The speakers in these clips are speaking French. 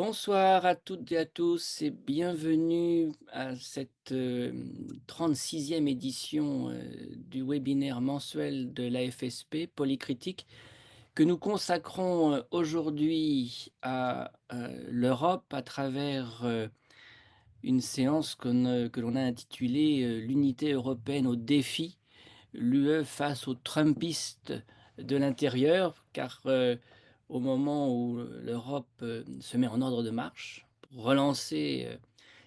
Bonsoir à toutes et à tous et bienvenue à cette 36e édition du webinaire mensuel de l'AFSP Polycritique que nous consacrons aujourd'hui à l'Europe à travers une séance que l'on a intitulée L'unité européenne au défi, l'UE face aux Trumpistes de l'intérieur, car au moment où l'Europe se met en ordre de marche, pour relancer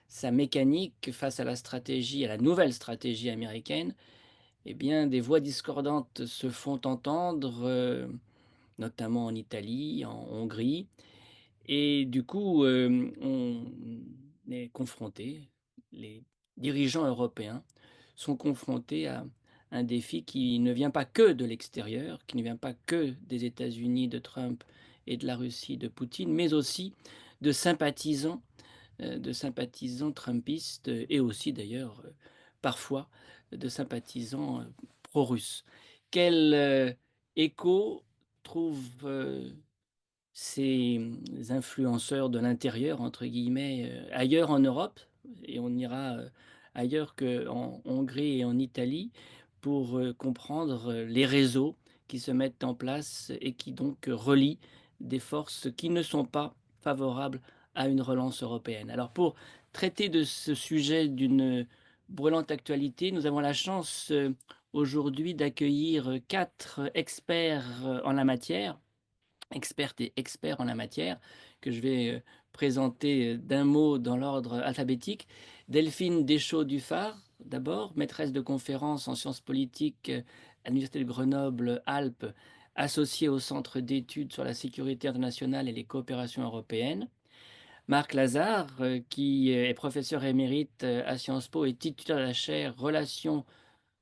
sa mécanique face à la stratégie, à la nouvelle stratégie américaine, eh bien, des voix discordantes se font entendre, notamment en Italie, en Hongrie, et du coup, on est confronté, les dirigeants européens sont confrontés à un défi qui ne vient pas que de l'extérieur, qui ne vient pas que des États-Unis de Trump et de la Russie de Poutine, mais aussi de sympathisants trumpistes et aussi d'ailleurs, parfois de sympathisants, pro-russes. Quel, écho trouvent, ces influenceurs de «l'intérieur» entre guillemets, ailleurs en Europe? Et on ira, ailleurs qu'en Hongrie et en Italie pour, comprendre, les réseaux qui se mettent en place et qui donc relient des forces qui ne sont pas favorables à une relance européenne. Alors pour traiter de ce sujet d'une brûlante actualité, nous avons la chance, aujourd'hui d'accueillir, 4 experts, en la matière. Expertes et experts en la matière, que je vais présenter d'un mot dans l'ordre alphabétique. Delphine Deschaux-Dufart, d'abord, maîtresse de conférences en sciences politiques à l'Université de Grenoble-Alpes, associée au Centre d'études sur la sécurité internationale et les coopérations européennes. Marc Lazare, qui est professeur émérite à Sciences Po et titulaire de la chaire Relations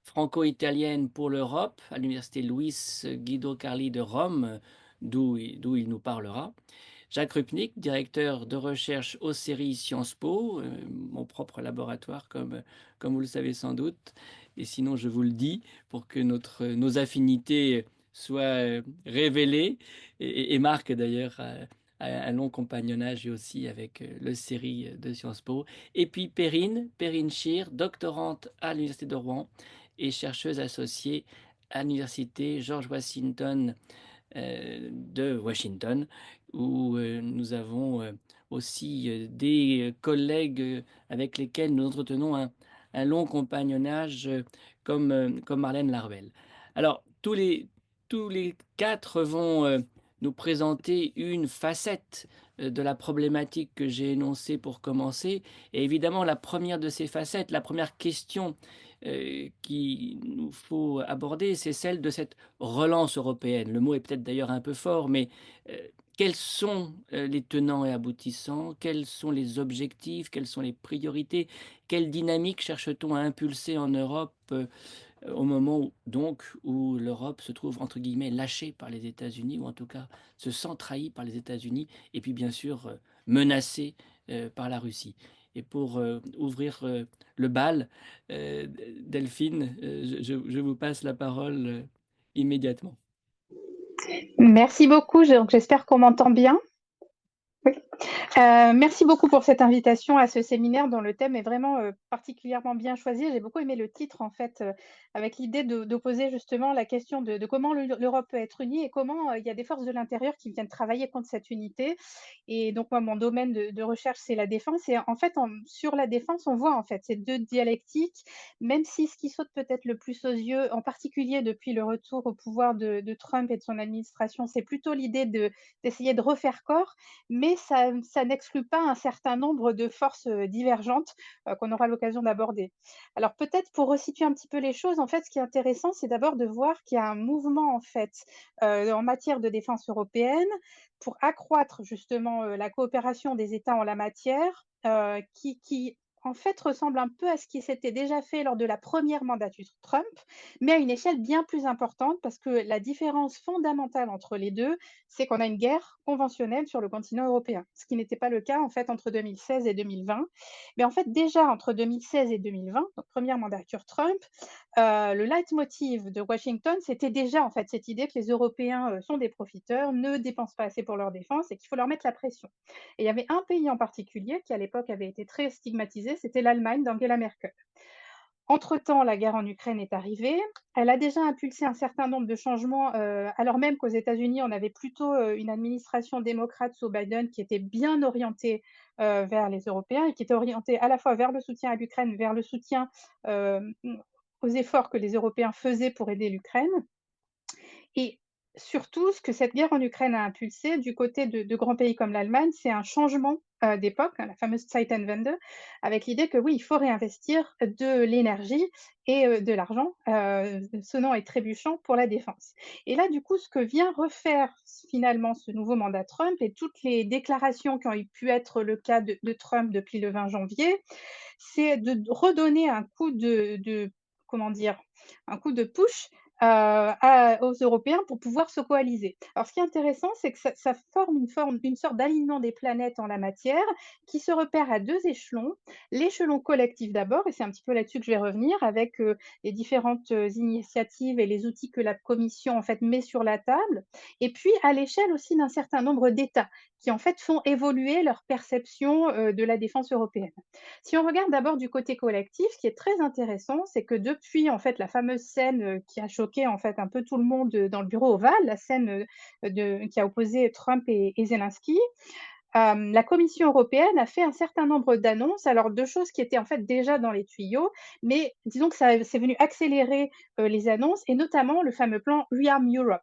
franco-italienne pour l'Europe à l'université Luis Guido Carli de Rome, d'où il nous parlera. Jacques Rupnik, directeur de recherche aux séries Sciences Po, mon propre laboratoire comme vous le savez sans doute. Et sinon, je vous le dis pour que nos affinités soient révélées. Et Marc, d'ailleurs, a un long compagnonnage et aussi avec le série de Sciences Po. Et puis Perrine Scheer, doctorante à l'Université de Rouen et chercheuse associée à l'université George Washington de Washington, où nous avons aussi des collègues avec lesquels nous entretenons un long compagnonnage, comme Marlène Larvel. Alors, tous les quatre vont nous présenter une facette de la problématique que j'ai énoncée pour commencer. Et évidemment, la première de ces facettes, la première question qu'il nous faut aborder, c'est celle de cette relance européenne. Le mot est peut-être d'ailleurs un peu fort, mais quels sont les tenants et aboutissants? Quels sont les objectifs? Quelles sont les priorités? Quelle dynamique cherche-t-on à impulser en Europe au moment où l'Europe se trouve entre guillemets lâchée par les États-Unis, ou en tout cas se sent trahie par les États-Unis, et puis bien sûr menacée par la Russie. Et pour ouvrir le bal, Delphine, je vous passe la parole immédiatement. Merci beaucoup, donc j'espère qu'on m'entend bien. Oui. Merci beaucoup pour cette invitation à ce séminaire dont le thème est vraiment particulièrement bien choisi. J'ai beaucoup aimé le titre, en fait, avec l'idée d'opposer justement la question de comment l'Europe peut être unie et comment il y a des forces de l'intérieur qui viennent travailler contre cette unité. Et donc, moi, mon domaine de recherche, c'est la défense. Et en fait, sur la défense, on voit en fait ces deux dialectiques, même si ce qui saute peut-être le plus aux yeux, en particulier depuis le retour au pouvoir de Trump et de son administration, c'est plutôt l'idée d'essayer de refaire corps, mais ça n'exclut pas un certain nombre de forces divergentes qu'on aura l'occasion d'aborder. Alors peut-être pour resituer un petit peu les choses, en fait, ce qui est intéressant, c'est d'abord de voir qu'il y a un mouvement en fait en matière de défense européenne pour accroître justement la coopération des États en la matière, qui en fait, ressemble un peu à ce qui s'était déjà fait lors de la première mandature Trump, mais à une échelle bien plus importante parce que la différence fondamentale entre les 2, c'est qu'on a une guerre conventionnelle sur le continent européen, ce qui n'était pas le cas, en fait, entre 2016 et 2020. Mais en fait, déjà entre 2016 et 2020, donc première mandature Trump, le leitmotiv de Washington, c'était déjà, en fait, cette idée que les Européens, sont des profiteurs, ne dépensent pas assez pour leur défense et qu'il faut leur mettre la pression. Et il y avait un pays en particulier qui, à l'époque, avait été très stigmatisé, c'était l'Allemagne d'Angela Merkel. Entre-temps, la guerre en Ukraine est arrivée. Elle a déjà impulsé un certain nombre de changements, alors même qu'aux États-Unis, on avait plutôt, une administration démocrate sous Biden qui était bien orientée, vers les Européens et qui était orientée à la fois vers le soutien à l'Ukraine, vers le soutien, hem, aux efforts que les Européens faisaient pour aider l'Ukraine. Et surtout, ce que cette guerre en Ukraine a impulsé du côté de grands pays comme l'Allemagne, c'est un changement, d'époque, hein, la fameuse Zeitenwende, avec l'idée que oui, il faut réinvestir de l'énergie et de l'argent, sonnant et trébuchant pour la défense. Et là, du coup, ce que vient refaire finalement ce nouveau mandat Trump et toutes les déclarations qui ont pu être le cas de Trump depuis le 20 janvier, c'est de redonner un coup de comment dire? Un coup de push, aux Européens pour pouvoir se coaliser. Alors ce qui est intéressant, c'est que ça forme une sorte d'alignement des planètes en la matière qui se repère à 2 échelons. L'échelon collectif d'abord et c'est un petit peu là-dessus que je vais revenir avec, les différentes, initiatives et les outils que la Commission, en fait, met sur la table et puis à l'échelle aussi d'un certain nombre d'États qui, en fait, font évoluer leur perception, de la défense européenne. Si on regarde d'abord du côté collectif, ce qui est très intéressant, c'est que depuis, en fait, la fameuse scène, qui a choqué, en fait, un peu tout le monde, dans le bureau ovale, la scène, qui a opposé Trump et Zelensky, la Commission européenne a fait un certain nombre d'annonces, alors 2 choses qui étaient, en fait, déjà dans les tuyaux, mais disons que ça c'est venu accélérer, les annonces et notamment le fameux plan ReArm Europe,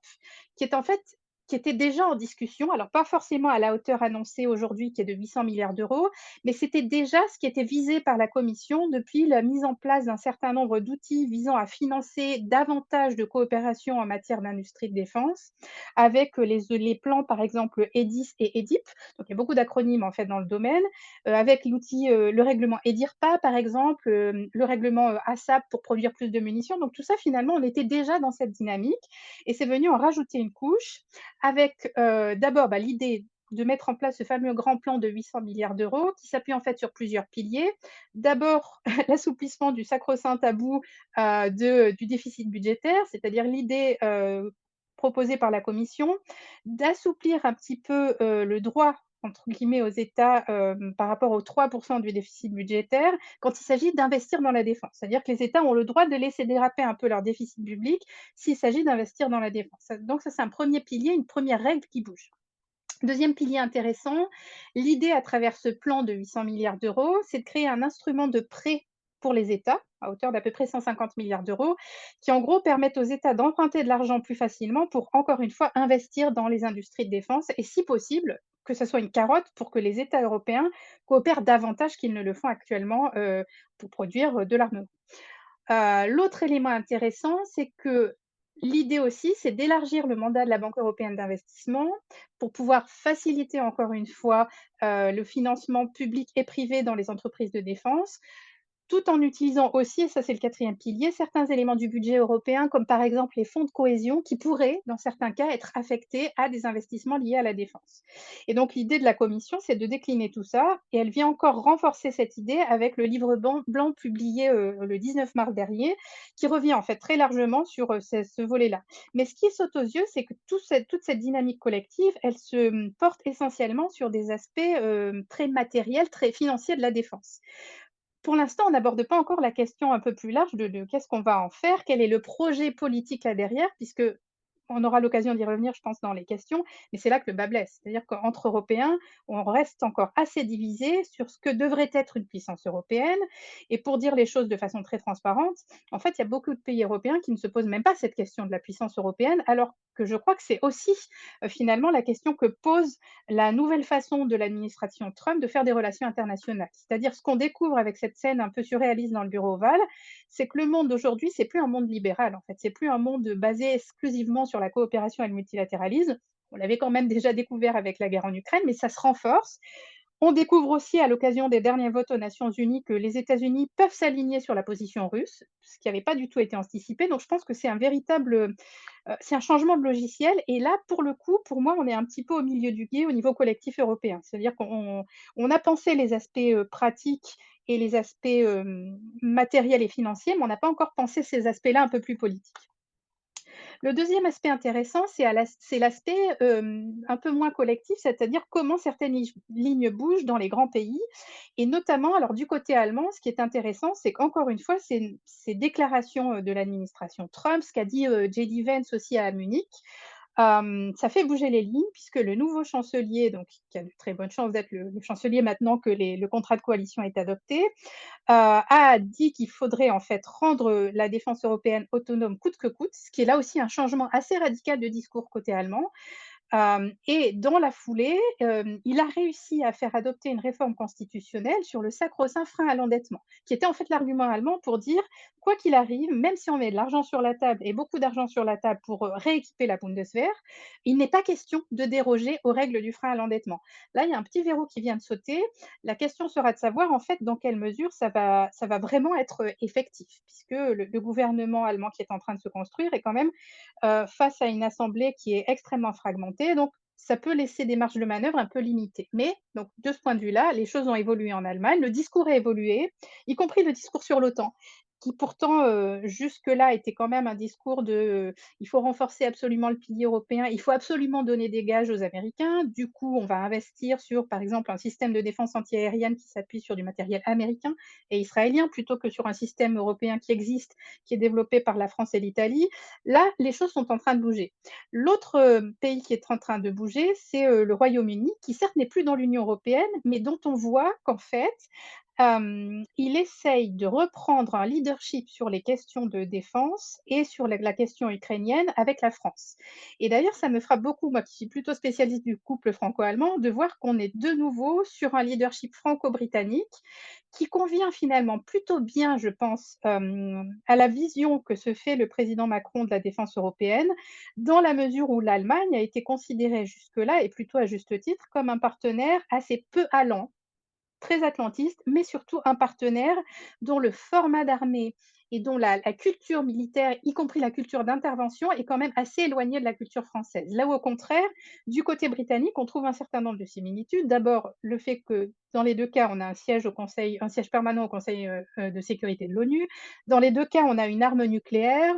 qui est en fait qui était déjà en discussion, alors pas forcément à la hauteur annoncée aujourd'hui qui est de 800 milliards d'euros, mais c'était déjà ce qui était visé par la Commission depuis la mise en place d'un certain nombre d'outils visant à financer davantage de coopération en matière d'industrie de défense, avec, les plans par exemple EDIS et EDIP, donc il y a beaucoup d'acronymes en fait dans le domaine, avec l'outil, le règlement EDIRPA par exemple, le règlement, ASAP pour produire plus de munitions. Donc tout ça finalement, on était déjà dans cette dynamique et c'est venu en rajouter une couche avec, d'abord, bah, l'idée de mettre en place ce fameux grand plan de 800 milliards d'euros qui s'appuie en fait sur plusieurs piliers. D'abord, l'assouplissement du sacro-saint tabou, du déficit budgétaire, c'est-à-dire l'idée, proposée par la Commission d'assouplir un petit peu, le droit entre guillemets aux États, par rapport aux 3 du déficit budgétaire quand il s'agit d'investir dans la défense. C'est-à-dire que les États ont le droit de laisser déraper un peu leur déficit public s'il s'agit d'investir dans la défense. Donc ça, c'est un premier pilier, une première règle qui bouge. Deuxième pilier intéressant, l'idée à travers ce plan de 800 milliards d'euros, c'est de créer un instrument de prêt pour les États à hauteur d'à peu près 150 milliards d'euros, qui en gros permettent aux États d'emprunter de l'argent plus facilement pour, encore une fois, investir dans les industries de défense et si possible, que ce soit une carotte pour que les États européens coopèrent davantage qu'ils ne le font actuellement pour produire de l'armement. L'autre élément intéressant, c'est que l'idée aussi, c'est d'élargir le mandat de la Banque européenne d'investissement pour pouvoir faciliter encore une fois, le financement public et privé dans les entreprises de défense. Tout en utilisant aussi, et ça c'est le quatrième pilier, certains éléments du budget européen, comme par exemple les fonds de cohésion qui pourraient, dans certains cas, être affectés à des investissements liés à la défense. Et donc l'idée de la Commission, c'est de décliner tout ça et elle vient encore renforcer cette idée avec le livre blanc publié, le 19 mars dernier, qui revient en fait très largement sur, ce volet-là. Mais ce qui saute aux yeux, c'est que toute cette dynamique collective, elle se, porte essentiellement sur des aspects, très matériels, très financiers de la défense. Pour l'instant, on n'aborde pas encore la question un peu plus large de qu'est-ce qu'on va en faire? Quel est le projet politique là derrière? Puisque on aura l'occasion d'y revenir, je pense, dans les questions, mais c'est là que le bât blesse. C'est-à-dire qu'entre Européens, on reste encore assez divisés sur ce que devrait être une puissance européenne et pour dire les choses de façon très transparente, en fait, il y a beaucoup de pays européens qui ne se posent même pas cette question de la puissance européenne, alors que je crois que c'est aussi, finalement la question que pose la nouvelle façon de l'administration Trump de faire des relations internationales. C'est-à-dire ce qu'on découvre avec cette scène un peu surréaliste dans le bureau ovale, c'est que le monde d'aujourd'hui, c'est plus un monde libéral en fait, c'est plus un monde basé exclusivement sur la coopération et le multilatéralisme. On l'avait quand même déjà découvert avec la guerre en Ukraine, mais ça se renforce. On découvre aussi à l'occasion des derniers votes aux Nations unies que les États-Unis peuvent s'aligner sur la position russe, ce qui n'avait pas du tout été anticipé. Donc je pense que c'est un véritable, c'est un changement de logiciel et là, pour le coup, pour moi, on est un petit peu au milieu du gué au niveau collectif européen. C'est-à-dire qu'on a pensé les aspects, pratiques et les aspects, matériels et financiers, mais on n'a pas encore pensé ces aspects-là un peu plus politiques. Le deuxième aspect intéressant, c'est l'aspect, un peu moins collectif, c'est-à-dire comment certaines lignes bougent dans les grands pays et notamment alors du côté allemand, ce qui est intéressant, c'est qu'encore une fois, ces déclarations, de l'administration Trump, ce qu'a dit, JD Vance aussi à Munich, ça fait bouger les lignes puisque le nouveau chancelier, donc qui a de très bonnes chances d'être le chancelier maintenant que le contrat de coalition est adopté, a dit qu'il faudrait en fait rendre, la défense européenne autonome coûte que coûte, ce qui est là aussi un changement assez radical de discours côté allemand. Et dans la foulée, il a réussi à faire adopter une réforme constitutionnelle sur le sacro-saint frein à l'endettement, qui était en fait l'argument allemand pour dire: «Quoi qu'il arrive, même si on met de l'argent sur la table et beaucoup d'argent sur la table pour, rééquiper la Bundeswehr, il n'est pas question de déroger aux règles du frein à l'endettement». Là, il y a un petit verrou qui vient de sauter. La question sera de savoir, en fait, dans quelle mesure ça va vraiment être, effectif puisque le gouvernement allemand qui est en train de se construire est quand même face à une assemblée qui est extrêmement fragmentée, donc ça peut laisser des marges de manœuvre un peu limitées. Mais donc de ce point de vue-là, les choses ont évolué en Allemagne, le discours a évolué, y compris le discours sur l'OTAN, qui pourtant, jusque-là était quand même un discours de, il faut renforcer absolument le pilier européen, il faut absolument donner des gages aux Américains. Du coup, on va investir sur, par exemple, un système de défense antiaérienne qui s'appuie sur du matériel américain et israélien, plutôt que sur un système européen qui existe, qui est développé par la France et l'Italie. Là, les choses sont en train de bouger. L'autre, pays qui est en train de bouger, c'est, le Royaume-Uni, qui certes n'est plus dans l'Union européenne, mais dont on voit qu'en fait, il essaye de reprendre un leadership sur les questions de défense et sur la question ukrainienne avec la France. Et d'ailleurs, ça me frappe beaucoup, moi qui suis plutôt spécialiste du couple franco-allemand, de voir qu'on est de nouveau sur un leadership franco-britannique qui convient finalement plutôt bien, je pense, à la vision que se fait le président Macron de la défense européenne, dans la mesure où l'Allemagne a été considérée jusque-là, et plutôt à juste titre, comme un partenaire assez peu allant, très atlantiste, mais surtout un partenaire dont le format d'armée et dont la culture militaire, y compris la culture d'intervention, est quand même assez éloignée de la culture française. Là où au contraire, du côté britannique, on trouve un certain nombre de similitudes. D'abord, le fait que dans les 2 cas, on a un siège permanent au Conseil, de sécurité de l'ONU. Dans les 2 cas, on a une arme nucléaire.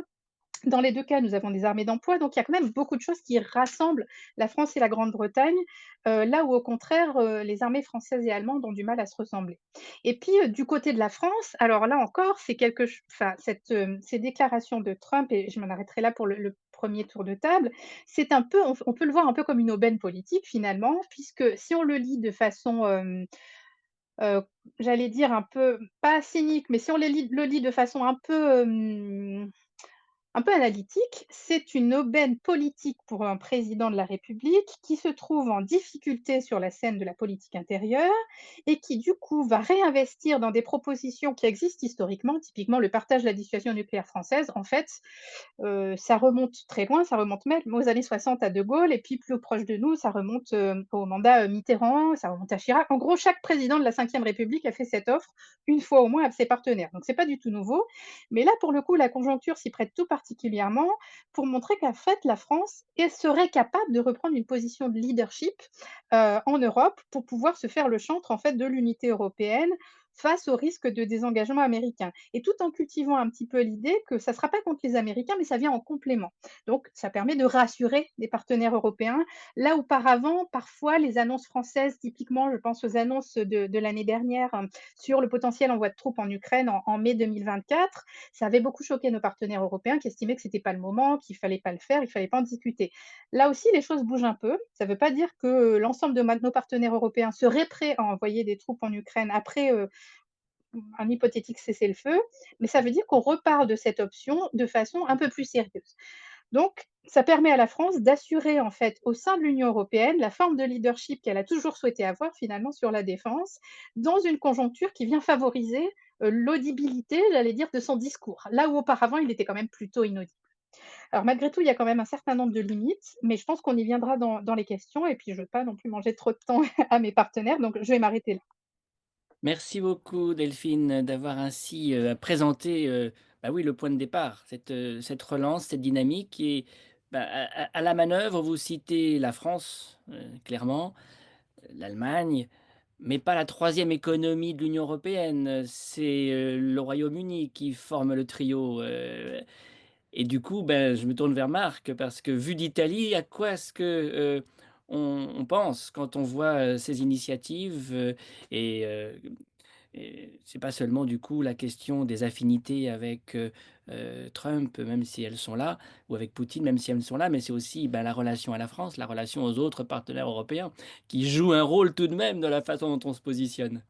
Dans les 2 cas, nous avons des armées d'emploi, donc il y a quand même beaucoup de choses qui rassemblent la France et la Grande-Bretagne, là où au contraire, les armées françaises et allemandes ont du mal à se ressembler. Et puis, du côté de la France, alors là encore, c'est quelque ch enfin ces déclarations de Trump et je m'en arrêterai là pour le 1er tour de table, c'est un peu on peut le voir un peu comme une aubaine politique finalement, puisque si on le lit de façon, heu, j'allais dire un peu pas cynique, mais si on le lit de façon un peu analytique, c'est une aubaine politique pour un président de la République qui se trouve en difficulté sur la scène de la politique intérieure et qui, du coup, va réinvestir dans des propositions qui existent historiquement, typiquement le partage de la dissuasion nucléaire française. En fait, ça remonte très loin, ça remonte même aux années 60 à De Gaulle et puis plus proche de nous, ça remonte, au mandat, Mitterrand, ça remonte à Chirac. En gros, chaque président de la Ve République a fait cette offre une fois au moins à ses partenaires. Donc c'est pas du tout nouveau. Mais là, pour le coup, la conjoncture s'y prête tout particulièrement pour montrer qu'en fait, la France serait capable de reprendre une position de leadership, en Europe pour pouvoir se faire le chantre, en fait, de l'unité européenne face au risque de désengagement américain et tout en cultivant un petit peu l'idée que ça ne sera pas contre les Américains, mais ça vient en complément. Donc ça permet de rassurer les partenaires européens, là auparavant, parfois, les annonces françaises, typiquement, je pense aux annonces de l'année dernière, sur le potentiel envoi de troupes en Ukraine en mai 2024, ça avait beaucoup choqué nos partenaires européens qui estimaient que c'était pas le moment, qu'il fallait pas le faire, il fallait pas en discuter. Là aussi, les choses bougent un peu. Ça veut pas dire que l'ensemble de nos partenaires européens seraient prêts à envoyer des troupes en Ukraine après, un hypothétique cessez-le-feu, mais ça veut dire qu'on repart de cette option de façon un peu plus sérieuse. Donc, ça permet à la France d'assurer, en fait, au sein de l'Union européenne, la forme de leadership qu'elle a toujours souhaité avoir, finalement, sur la défense, dans une conjoncture qui vient favoriser, l'audibilité, j'allais dire, de son discours, là où auparavant il était quand même plutôt inaudible. Alors malgré tout, il y a quand même un certain nombre de limites, mais je pense qu'on y viendra dans les questions et puis je veux pas non plus manger trop de temps à mes partenaires, donc je vais m'arrêter là. Merci beaucoup Delphine d'avoir ainsi, présenté, bah, oui, le point de départ, cette relance, cette dynamique et bah, à la manœuvre, vous citez la France, clairement, l'Allemagne, mais pas la troisième économie de l'Union européenne, c'est, le Royaume-Uni qui forme le trio, et du coup, ben, je me tourne vers Marc parce que vu d'Italie, à quoi est-ce que, on pense quand on voit, ces initiatives, et c'est pas seulement du coup la question des affinités avec, Trump, même si elles sont là, ou avec Poutine, même si elles sont là, mais c'est aussi, bah, la relation à la France, la relation aux autres partenaires européens qui jouent un rôle tout de même dans la façon dont on se positionne.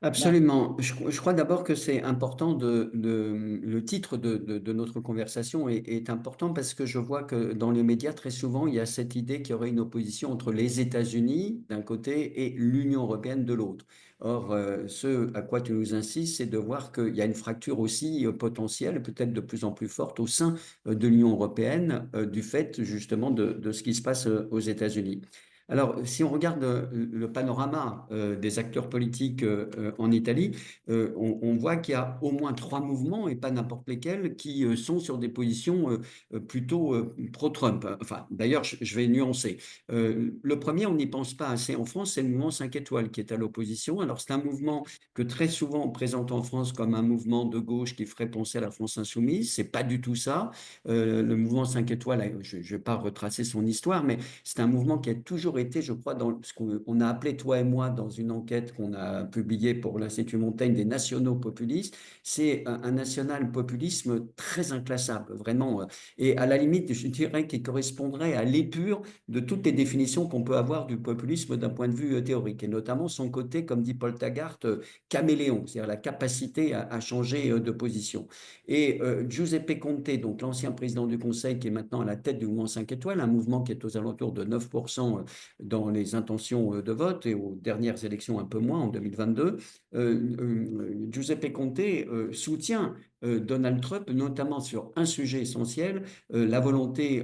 Marc? Absolument. Je crois d'abord que c'est important le titre de notre conversation est important parce que je vois que dans les médias, très souvent, il y a cette idée qu'il y aurait une opposition entre les États-Unis d'un côté et l'Union européenne de l'autre. Or, ce à quoi tu nous insistes, c'est de voir qu'il y a une fracture aussi potentielle, peut-être de plus en plus forte au sein de l'Union européenne, du fait justement de ce qui se passe aux États-Unis. Alors, si on regarde le panorama des acteurs politiques en Italie, on voit qu'il y a au moins trois mouvements, et pas n'importe lesquels, qui sont sur des positions plutôt pro-Trump. Enfin, d'ailleurs, je vais nuancer. Le premier, on n'y pense pas assez en France, c'est le mouvement 5 étoiles qui est à l'opposition. Alors, c'est un mouvement que très souvent on présente en France comme un mouvement de gauche qui ferait penser à la France insoumise. C'est pas du tout ça. Le mouvement 5 étoiles, je ne vais pas retracer son histoire, mais c'est un mouvement qui a toujours été, je crois, dans ce qu'on a appelé, toi et moi, dans une enquête qu'on a publiée pour l'Institut Montaigne, des nationaux populistes. C'est un national-populisme très inclassable, vraiment. Et à la limite, je dirais qu'il correspondrait à l'épure de toutes les définitions qu'on peut avoir du populisme d'un point de vue théorique, et notamment son côté, comme dit Paul Taggart, caméléon, c'est-à-dire la capacité à changer de position. Et Giuseppe Conte, donc l'ancien président du Conseil, qui est maintenant à la tête du mouvement 5 étoiles, un mouvement qui est aux alentours de 9% dans les intentions de vote et aux dernières élections un peu moins en 2022, Giuseppe Conte soutient Donald Trump, notamment sur un sujet essentiel, la volonté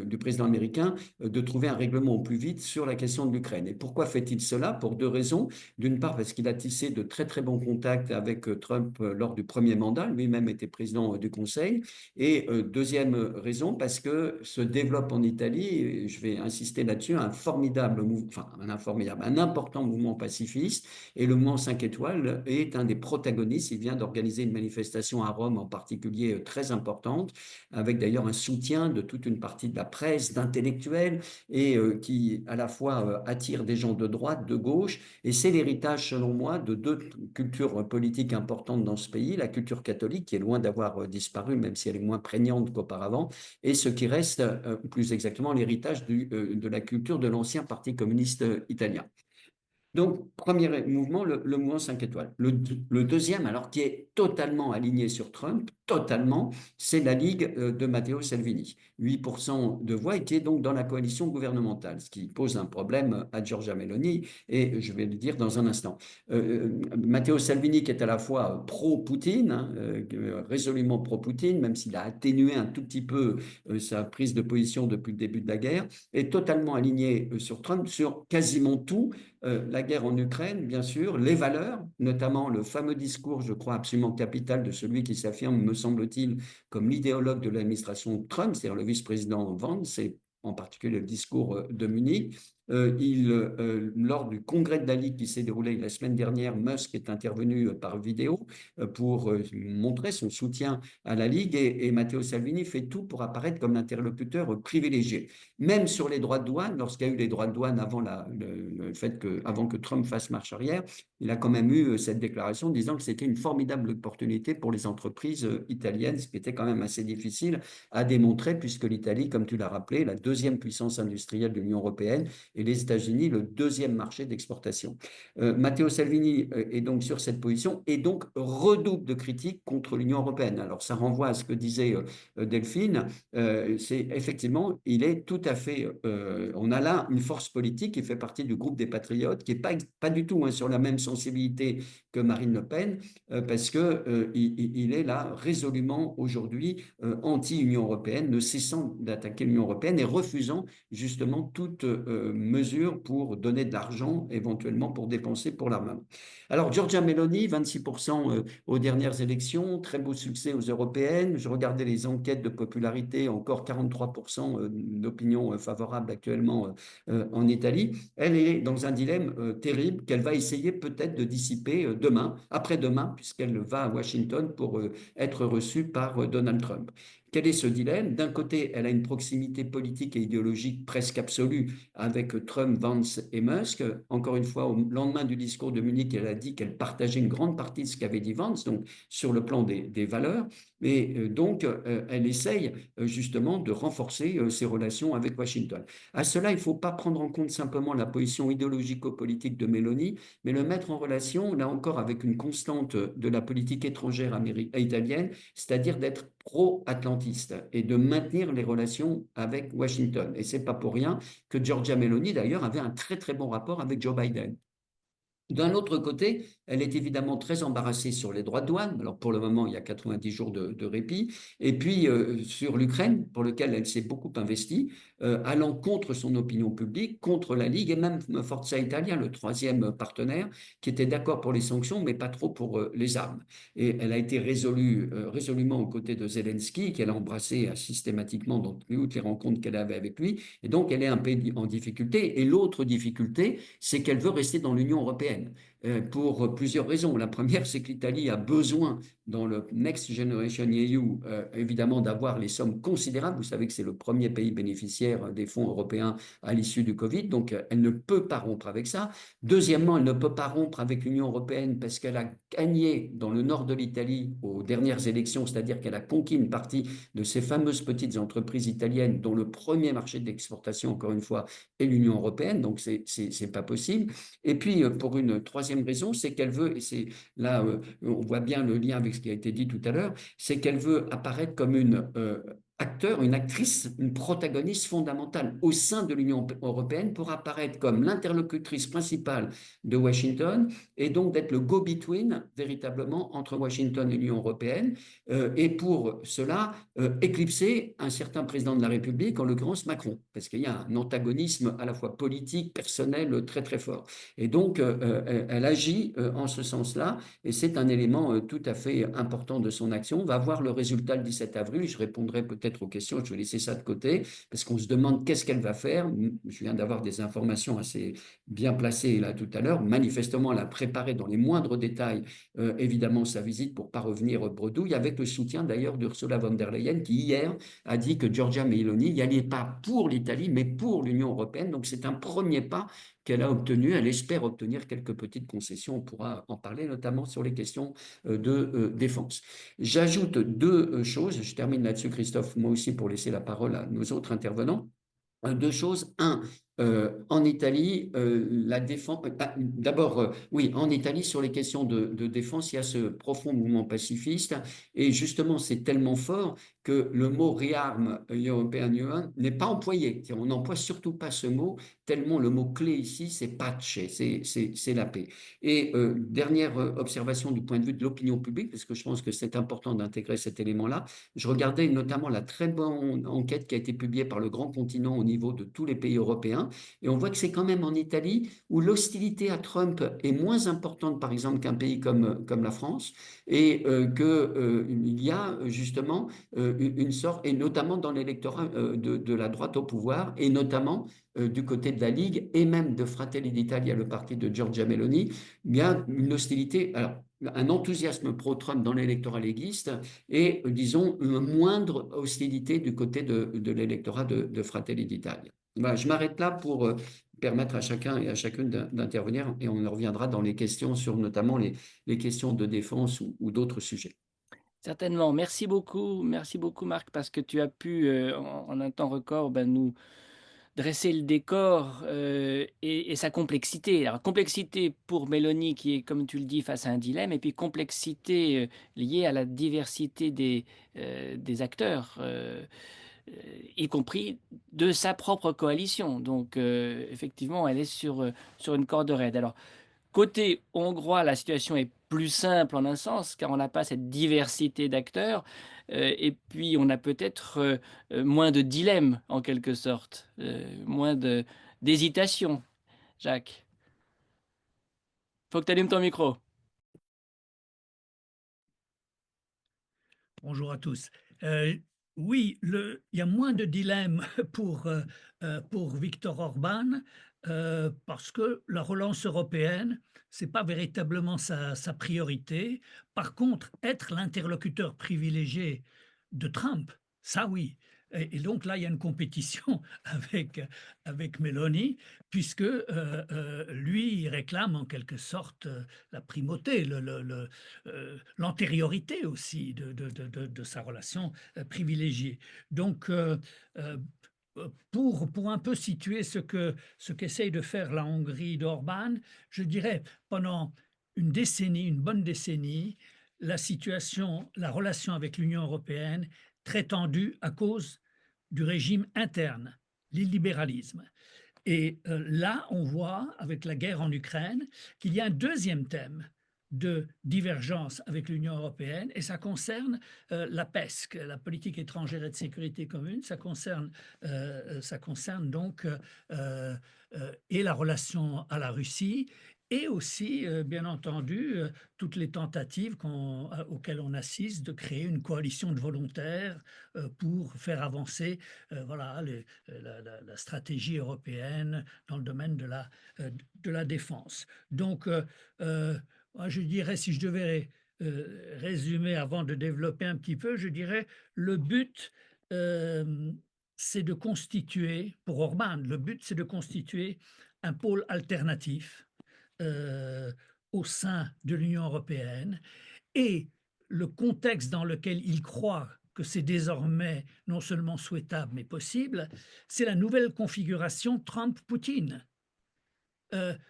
du président américain de trouver un règlement au plus vite sur la question de l'Ukraine. Et pourquoi fait-il cela? Pour deux raisons. D'une part, parce qu'il a tissé de très très bons contacts avec Trump lors du premier mandat, lui-même était président du Conseil. Et deuxième raison, parce que se développe en Italie, et je vais insister là-dessus, un formidable mouvement, enfin un important mouvement pacifiste. Et le mouvement 5 étoiles est un des protagonistes. Il vient d'organiser une manifestation à Rome en particulier très importante, avec d'ailleurs un soutien de toute une partie de la presse, d'intellectuels, et qui à la fois attire des gens de droite, de gauche. Et c'est l'héritage, selon moi, de deux cultures politiques importantes dans ce pays, la culture catholique, qui est loin d'avoir disparu, même si elle est moins prégnante qu'auparavant, et ce qui reste, plus exactement, l'héritage de la culture de l'ancien Parti communiste italien. Donc, premier mouvement, le mouvement 5 étoiles. Le deuxième, alors qui est totalement aligné sur Trump, totalement, c'est la Ligue de Matteo Salvini. 8% de voix et qui est donc dans la coalition gouvernementale, ce qui pose un problème à Giorgia Meloni, et je vais le dire dans un instant. Matteo Salvini, qui est à la fois pro-Poutine, hein, résolument pro-Poutine, même s'il a atténué un tout petit peu sa prise de position depuis le début de la guerre, est totalement aligné sur Trump, sur quasiment tout, la guerre en Ukraine, bien sûr, les valeurs, notamment le fameux discours, je crois, absolument capital de celui qui s'affirme, me semble-t-il, comme l'idéologue de l'administration Trump, c'est-à-dire le vice-président Vance, et en particulier le discours de Munich. Lors du congrès de la Ligue qui s'est déroulé la semaine dernière, Musk est intervenu par vidéo pour montrer son soutien à la Ligue, et Matteo Salvini fait tout pour apparaître comme l'interlocuteur privilégié. Même sur les droits de douane, lorsqu'il y a eu les droits de douane avant le fait avant que Trump fasse marche arrière, il a quand même eu cette déclaration disant que c'était une formidable opportunité pour les entreprises italiennes, ce qui était quand même assez difficile à démontrer, puisque l'Italie, comme tu l'as rappelé, est la deuxième puissance industrielle de l'Union européenne, et les États-Unis le deuxième marché d'exportation. Matteo Salvini est donc sur cette position et donc redouble de critiques contre l'Union européenne. Alors ça renvoie à ce que disait Delphine, c'est effectivement, il est tout à fait, on a là une force politique qui fait partie du groupe des Patriotes, qui n'est pas du tout sur la même sensibilité que Marine Le Pen, parce que il est là résolument aujourd'hui anti-Union européenne, ne cessant d'attaquer l'Union européenne et refusant justement toute mesure pour donner de l'argent éventuellement pour dépenser pour l'armement. Alors Giorgia Meloni, 26% aux dernières élections, très beau succès aux européennes. Je regardais les enquêtes de popularité, encore 43% d'opinion favorable actuellement en Italie. Elle est dans un dilemme terrible qu'elle va essayer peut-être de dissiper demain, après-demain, puisqu'elle va à Washington pour être reçue par Donald Trump. Quel est ce dilemme? D'un côté, elle a une proximité politique et idéologique presque absolue avec Trump, Vance et Musk. Encore une fois, au lendemain du discours de Munich, elle a dit qu'elle partageait une grande partie de ce qu'avait dit Vance, donc sur le plan des valeurs. Et donc, elle essaye justement de renforcer ses relations avec Washington. À cela, il ne faut pas prendre en compte simplement la position idéologico-politique de Meloni, mais le mettre en relation, là encore, avec une constante de la politique étrangère italienne, c'est-à-dire d'être pro-atlantiste et de maintenir les relations avec Washington. Et ce n'est pas pour rien que Giorgia Meloni, d'ailleurs, avait un très très bon rapport avec Joe Biden. D'un autre côté, elle est évidemment très embarrassée sur les droits de douane. Alors pour le moment, il y a 90 jours de répit. Et puis sur l'Ukraine, pour lequel elle s'est beaucoup investie, allant contre son opinion publique, contre la Ligue et même Forza Italia, le troisième partenaire, qui était d'accord pour les sanctions, mais pas trop pour les armes. Et elle a été résolument aux côtés de Zelensky, qu'elle a embrassé systématiquement dans toutes les rencontres qu'elle avait avec lui. Et donc, elle est un pays en difficulté. Et l'autre difficulté, c'est qu'elle veut rester dans l'Union européenne pour plusieurs raisons. La première, c'est que l'Italie a besoin, dans le Next Generation EU, évidemment, d'avoir les sommes considérables. Vous savez que c'est le premier pays bénéficiaire des fonds européens à l'issue du Covid, donc elle ne peut pas rompre avec ça. Deuxièmement, elle ne peut pas rompre avec l'Union européenne parce qu'elle a gagné dans le nord de l'Italie aux dernières élections, c'est-à-dire qu'elle a conquis une partie de ces fameuses petites entreprises italiennes dont le premier marché d'exportation, encore une fois, est l'Union européenne, donc c'est pas possible. Et puis, pour une troisième raison, c'est qu'elle veut, et c'est là, on voit bien le lien avec ce qui a été dit tout à l'heure, c'est qu'elle veut apparaître comme une acteur, une actrice, une protagoniste fondamentale au sein de l'Union européenne pour apparaître comme l'interlocutrice principale de Washington et donc d'être le go-between véritablement entre Washington et l'Union européenne et pour cela éclipser un certain président de la République, en l'occurrence Macron, parce qu'il y a un antagonisme à la fois politique, personnel très très fort. Et donc elle agit en ce sens-là et c'est un élément tout à fait important de son action. On va voir le résultat le 17 avril. Je répondrai peut-être aux questions, je vais laisser ça de côté, parce qu'on se demande qu'est-ce qu'elle va faire. Je viens d'avoir des informations assez bien placées là tout à l'heure. Manifestement, elle a préparé dans les moindres détails, évidemment, sa visite pour ne pas revenir bredouille, avec le soutien d'ailleurs d'Ursula von der Leyen, qui hier a dit que Giorgia Meloni n'y allait pas pour l'Italie, mais pour l'Union européenne. Donc c'est un premier pas qu'elle a obtenu. Elle espère obtenir quelques petites concessions. On pourra en parler notamment sur les questions de défense. J'ajoute deux choses. Je termine là-dessus, Christophe, moi aussi, pour laisser la parole à nos autres intervenants. Deux choses. Un, en Italie, la défense. D'abord, oui, en Italie, sur les questions de défense, il y a ce profond mouvement pacifiste. Et justement, c'est tellement fort que le mot Rearm European Union n'est pas employé. On n'emploie surtout pas ce mot, tellement le mot-clé ici, c'est pace, c'est la paix. Et dernière observation du point de vue de l'opinion publique, parce que je pense que c'est important d'intégrer cet élément-là. Je regardais notamment la très bonne enquête qui a été publiée par le Grand Continent au niveau de tous les pays européens. Et on voit que c'est quand même en Italie où l'hostilité à Trump est moins importante, par exemple, qu'un pays comme la France, et qu'il y a justement une sorte, et notamment dans l'électorat de la droite au pouvoir, et notamment du côté de la Ligue, et même de Fratelli d'Italia, le parti de Giorgia Meloni, il y a une hostilité, alors un enthousiasme pro-Trump dans l'électorat léguiste et, disons, une moindre hostilité du côté de l'électorat de Fratelli d'Italia. Voilà, je m'arrête là pour permettre à chacun et à chacune d'intervenir et on reviendra dans les questions sur notamment les questions de défense ou d'autres sujets. Certainement. Merci beaucoup Marc, parce que tu as pu, en un temps record, nous dresser le décor et sa complexité. Alors, complexité pour Mélanie qui est, comme tu le dis, face à un dilemme, et puis complexité liée à la diversité des acteurs, y compris de sa propre coalition. Donc, effectivement, elle est sur une corde raide. Alors, côté hongrois, la situation est plus simple en un sens, car on n'a pas cette diversité d'acteurs, et puis on a peut-être moins de dilemmes en quelque sorte, moins d'hésitation. Jacques, faut que tu allumes ton micro. Bonjour à tous. Euh, oui, il y a moins de dilemmes pour Viktor Orban parce que la relance européenne, ce n'est pas véritablement sa priorité. Par contre, être l'interlocuteur privilégié de Trump, ça oui. Et donc là, il y a une compétition avec Meloni, puisque lui, il réclame en quelque sorte la primauté, l'antériorité aussi de sa relation privilégiée. Donc, pour un peu situer ce qu'essaye de faire la Hongrie d'Orban, je dirais pendant une bonne décennie, la situation, la relation avec l'Union européenne très tendue à cause du régime interne, l'illibéralisme. Et là, on voit, avec la guerre en Ukraine, qu'il y a un deuxième thème de divergence avec l'Union européenne, et ça concerne la PESC, la politique étrangère et de sécurité commune. Ça concerne donc et la relation à la Russie, et aussi, bien entendu, toutes les tentatives auxquelles on assiste de créer une coalition de volontaires pour faire avancer voilà, la stratégie européenne dans le domaine de la défense. Donc, moi, je dirais, si je devais résumer avant de développer un petit peu, je dirais le but, c'est de constituer, pour Orban, le but, c'est de constituer un pôle alternatif au sein de l'Union européenne, et le contexte dans lequel il croit que c'est désormais non seulement souhaitable mais possible, c'est la nouvelle configuration Trump-Poutine.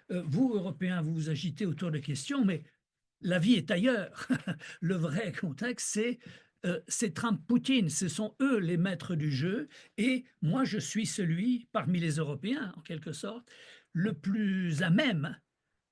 Vous, Européens, vous vous agitez autour de questions, mais la vie est ailleurs. Le vrai contexte, c'est Trump-Poutine. Ce sont eux les maîtres du jeu. Et moi, je suis celui, parmi les Européens, en quelque sorte, le plus à même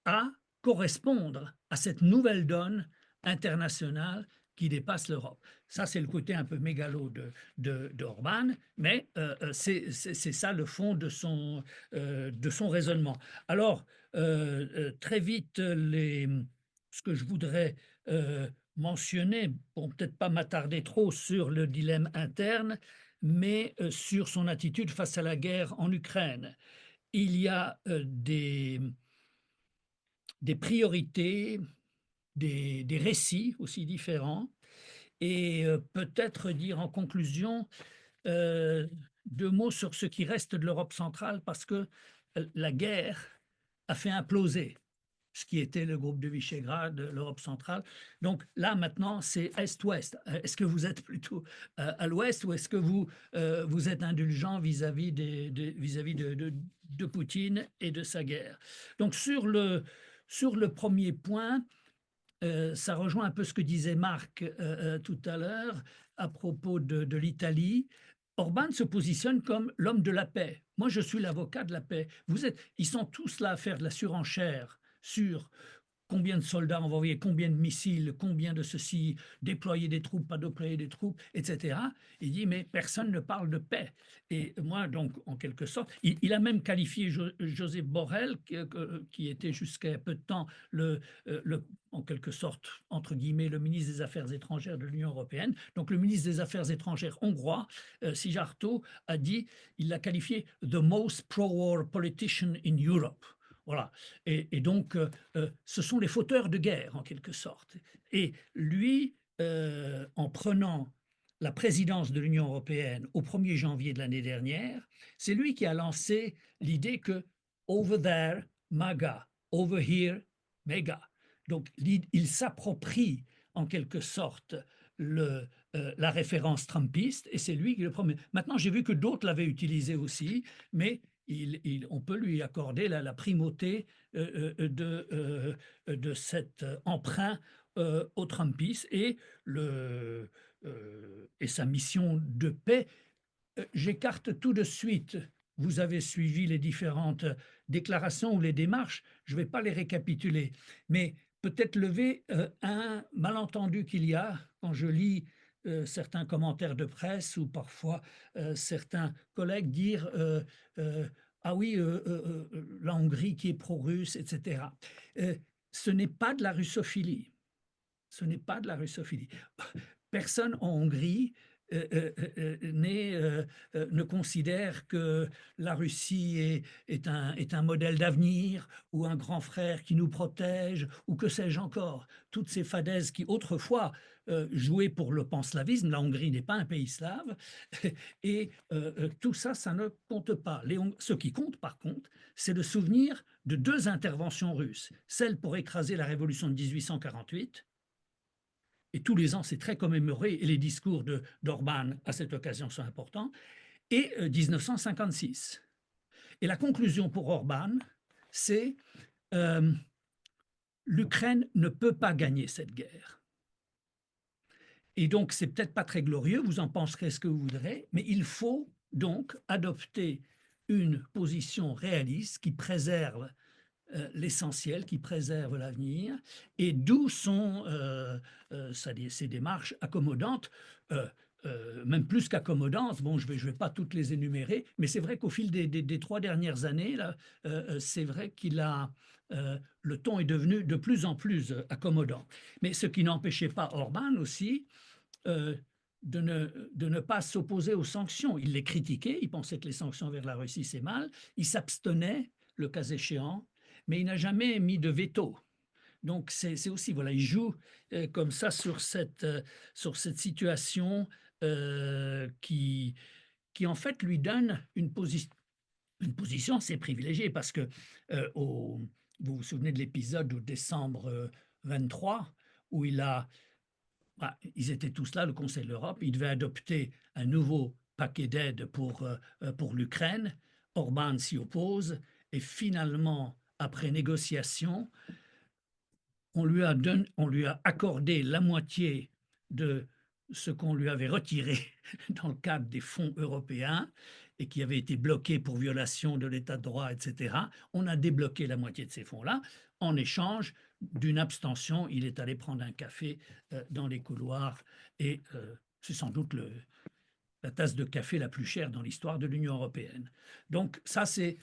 à correspondre à cette nouvelle donne internationale qui dépasse l'Europe. Ça, c'est le côté un peu mégalo d'Orban, mais c'est ça le fond de son raisonnement. Alors, très vite, ce que je voudrais mentionner, pour peut-être pas m'attarder trop sur le dilemme interne, mais sur son attitude face à la guerre en Ukraine. Il y a des priorités, des récits aussi différents, et peut-être dire en conclusion deux mots sur ce qui reste de l'Europe centrale, parce que la guerre a fait imploser ce qui était le groupe de Visegrad, l'Europe centrale. Donc là, maintenant, c'est Est-Ouest. Est-ce que vous êtes plutôt à l'Ouest, ou est-ce que vous êtes indulgent vis-à-vis de Poutine et de sa guerre? Donc sur le premier point, ça rejoint un peu ce que disait Marc tout à l'heure à propos de l'Italie. Orban se positionne comme l'homme de la paix. Moi, je suis l'avocat de la paix. Ils sont tous là à faire de la surenchère sur combien de soldats on va envoyer, combien de missiles, combien de ceci, déployer des troupes, pas déployer des troupes, etc. Il dit, mais personne ne parle de paix. Et moi, donc, en quelque sorte, il a même qualifié Joseph Borrell, qui était jusqu'à peu de temps en quelque sorte, entre guillemets, le ministre des Affaires étrangères de l'Union européenne. Donc, le ministre des Affaires étrangères hongrois, Szijjártó, a dit, il l'a qualifié « the most pro-war politician in Europe ». Voilà. Et donc, ce sont les fauteurs de guerre, en quelque sorte. Et lui, en prenant la présidence de l'Union européenne au 1er janvier de l'année dernière, c'est lui qui a lancé l'idée que over there, MAGA, over here, MEGA. Donc, il s'approprie en quelque sorte la référence trumpiste, et c'est lui qui le promet. Maintenant, j'ai vu que d'autres l'avaient utilisé aussi, mais on peut lui accorder la primauté de cet emprunt au Trumpisme et sa mission de paix. J'écarte tout de suite. Vous avez suivi les différentes déclarations ou les démarches. Je ne vais pas les récapituler, mais peut-être lever un malentendu qu'il y a quand je lis certains commentaires de presse ou parfois certains collègues dire ah oui, la Hongrie qui est pro-russe, etc. Ce n'est pas de la russophilie. Ce n'est pas de la russophilie. Personne en Hongrie ne considère que la Russie est un modèle d'avenir ou un grand frère qui nous protège ou que sais-je encore. Toutes ces fadaises qui autrefois jouaient pour le panslavisme, la Hongrie n'est pas un pays slave, et tout ça, ça ne compte pas. Ce qui compte par contre, c'est le souvenir de 2 interventions russes, celle pour écraser la révolution de 1848, et tous les ans, c'est très commémoré, et les discours d'Orbán à cette occasion sont importants, et 1956. Et la conclusion pour Orbán, c'est l'Ukraine ne peut pas gagner cette guerre. Et donc, c'est peut-être pas très glorieux, vous en penserez ce que vous voudrez, mais il faut donc adopter une position réaliste qui préserve l'essentiel, qui préserve l'avenir, et d'où sont ces démarches accommodantes, même plus qu'accommodantes. Bon, je vais pas toutes les énumérer, mais c'est vrai qu'au fil des 3 dernières années, là, c'est vrai le ton est devenu de plus en plus accommodant. Mais ce qui n'empêchait pas Orbán aussi de ne pas s'opposer aux sanctions. Il les critiquait, il pensait que les sanctions vers la Russie, c'est mal, il s'abstenait, le cas échéant, mais il n'a jamais mis de veto. Donc, c'est aussi, voilà, il joue comme ça sur cette situation qui, en fait, lui donne une position assez privilégiée parce que vous vous souvenez de l'épisode de décembre 23 où ils étaient tous là, le Conseil de l'Europe, il devait adopter un nouveau paquet d'aide pour l'Ukraine. Orbán s'y oppose et finalement, après négociation, on lui a accordé la moitié de ce qu'on lui avait retiré dans le cadre des fonds européens et qui avait été bloqué pour violation de l'état de droit, etc. On a débloqué la moitié de ces fonds-là. En échange d'une abstention, il est allé prendre un café dans les couloirs et c'est sans doute la tasse de café la plus chère dans l'histoire de l'Union européenne. Donc ça, c'est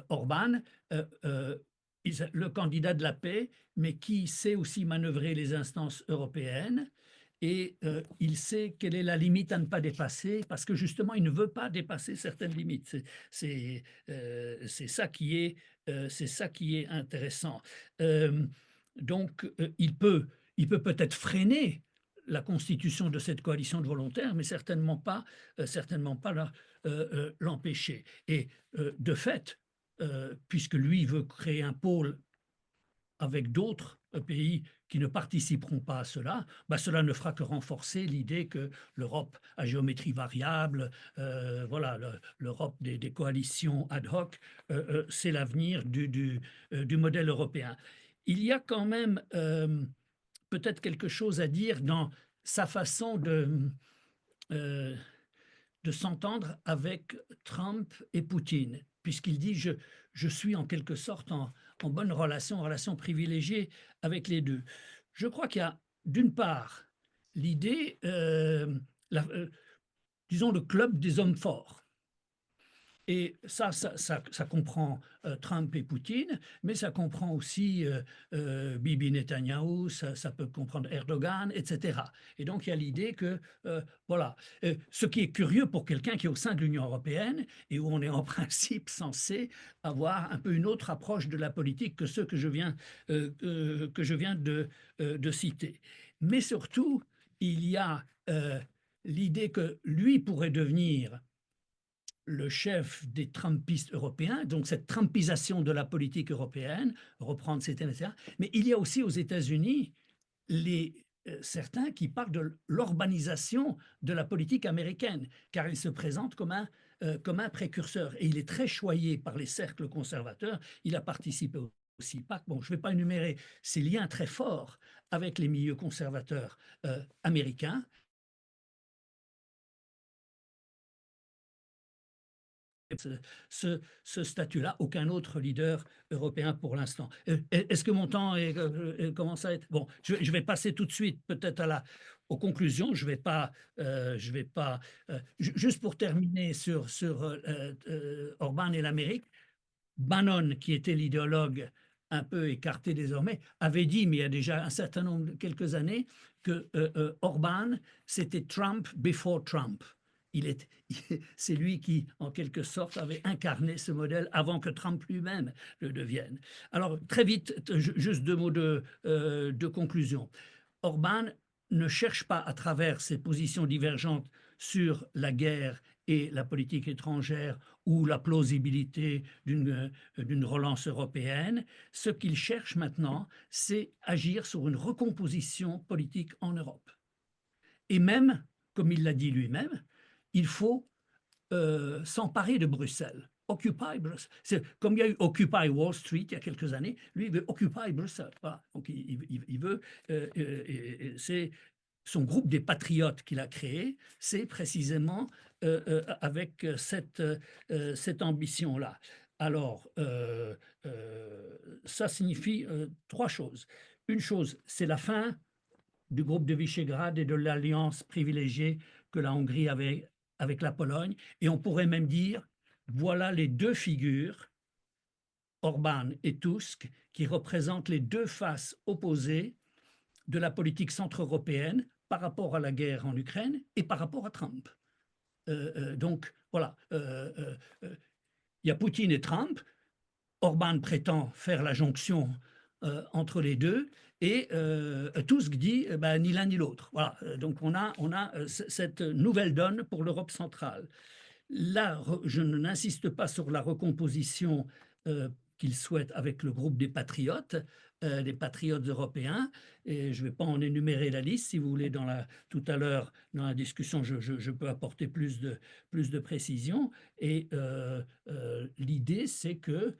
Orbán, le candidat de la paix, mais qui sait aussi manœuvrer les instances européennes, et il sait quelle est la limite à ne pas dépasser, parce que justement, il ne veut pas dépasser certaines limites. C'est ça qui est intéressant. Donc, il peut peut-être freiner la constitution de cette coalition de volontaires, mais certainement pas l'empêcher. Et de fait, puisque lui veut créer un pôle avec d'autres pays qui ne participeront pas à cela, cela ne fera que renforcer l'idée que l'Europe à géométrie variable, voilà, l'Europe des coalitions ad hoc, c'est l'avenir du modèle européen. Il y a quand même peut-être quelque chose à dire dans sa façon de s'entendre avec Trump et Poutine, puisqu'il dit je suis en quelque sorte en bonne relation privilégiée avec les deux. Je crois qu'il y a d'une part l'idée, disons le club des hommes forts. Et ça comprend Trump et Poutine, mais ça comprend aussi Bibi Netanyahou, ça peut comprendre Erdogan, etc. Et donc il y a l'idée que, voilà, ce qui est curieux pour quelqu'un qui est au sein de l'Union européenne et où on est en principe censé avoir un peu une autre approche de la politique que ceux que je viens de citer. Mais surtout, il y a l'idée que lui pourrait devenir le chef des Trumpistes européens, donc cette Trumpisation de la politique européenne, reprendre ces thèmes, etc. Mais il y a aussi aux États-Unis les certains qui parlent de l'urbanisation de la politique américaine, car il se présente comme un précurseur. Et il est très choyé par les cercles conservateurs. Il a participé aussi PAC. Bon, je ne vais pas énumérer ses liens très forts avec les milieux conservateurs américains. Ce statut-là, aucun autre leader européen pour l'instant. Est-ce que mon temps commence à être... Bon, je vais passer tout de suite peut-être aux conclusions. Je vais pas, juste pour terminer sur Orban et l'Amérique, Bannon, qui était l'idéologue un peu écarté désormais, avait dit, mais il y a déjà un certain nombre, quelques années, que Orban, c'était Trump before Trump. C'est lui qui, en quelque sorte, avait incarné ce modèle avant que Trump lui-même le devienne. Alors, très vite, juste 2 mots de conclusion. Orban ne cherche pas, à travers ses positions divergentes sur la guerre et la politique étrangère ou la plausibilité d'une relance européenne, ce qu'il cherche maintenant, c'est agir sur une recomposition politique en Europe. Et même, comme il l'a dit lui-même, il faut s'emparer de Bruxelles. Occupy Bruxelles. Comme il y a eu Occupy Wall Street il y a quelques années, lui, il veut Occupy Bruxelles. Voilà. Donc, il veut. C'est son groupe des patriotes qu'il a créé, c'est précisément avec cette ambition-là. Alors, ça signifie 3 choses. Une chose, c'est la fin du groupe de Visegrad et de l'alliance privilégiée que la Hongrie avait avec la Pologne. Et on pourrait même dire, voilà les 2 figures, Orban et Tusk, qui représentent les 2 faces opposées de la politique centre-européenne par rapport à la guerre en Ukraine et par rapport à Trump. Donc, voilà. Il y a Poutine et Trump. Orban prétend faire la jonction entre les deux. Et Tusk dit ni l'un ni l'autre. Voilà. Donc on a cette nouvelle donne pour l'Europe centrale. Là, je n'insiste pas sur la recomposition qu'il souhaite avec le groupe des patriotes européens. Et je ne vais pas en énumérer la liste. Si vous voulez, tout à l'heure, dans la discussion, je peux apporter plus de précision. Et l'idée, c'est que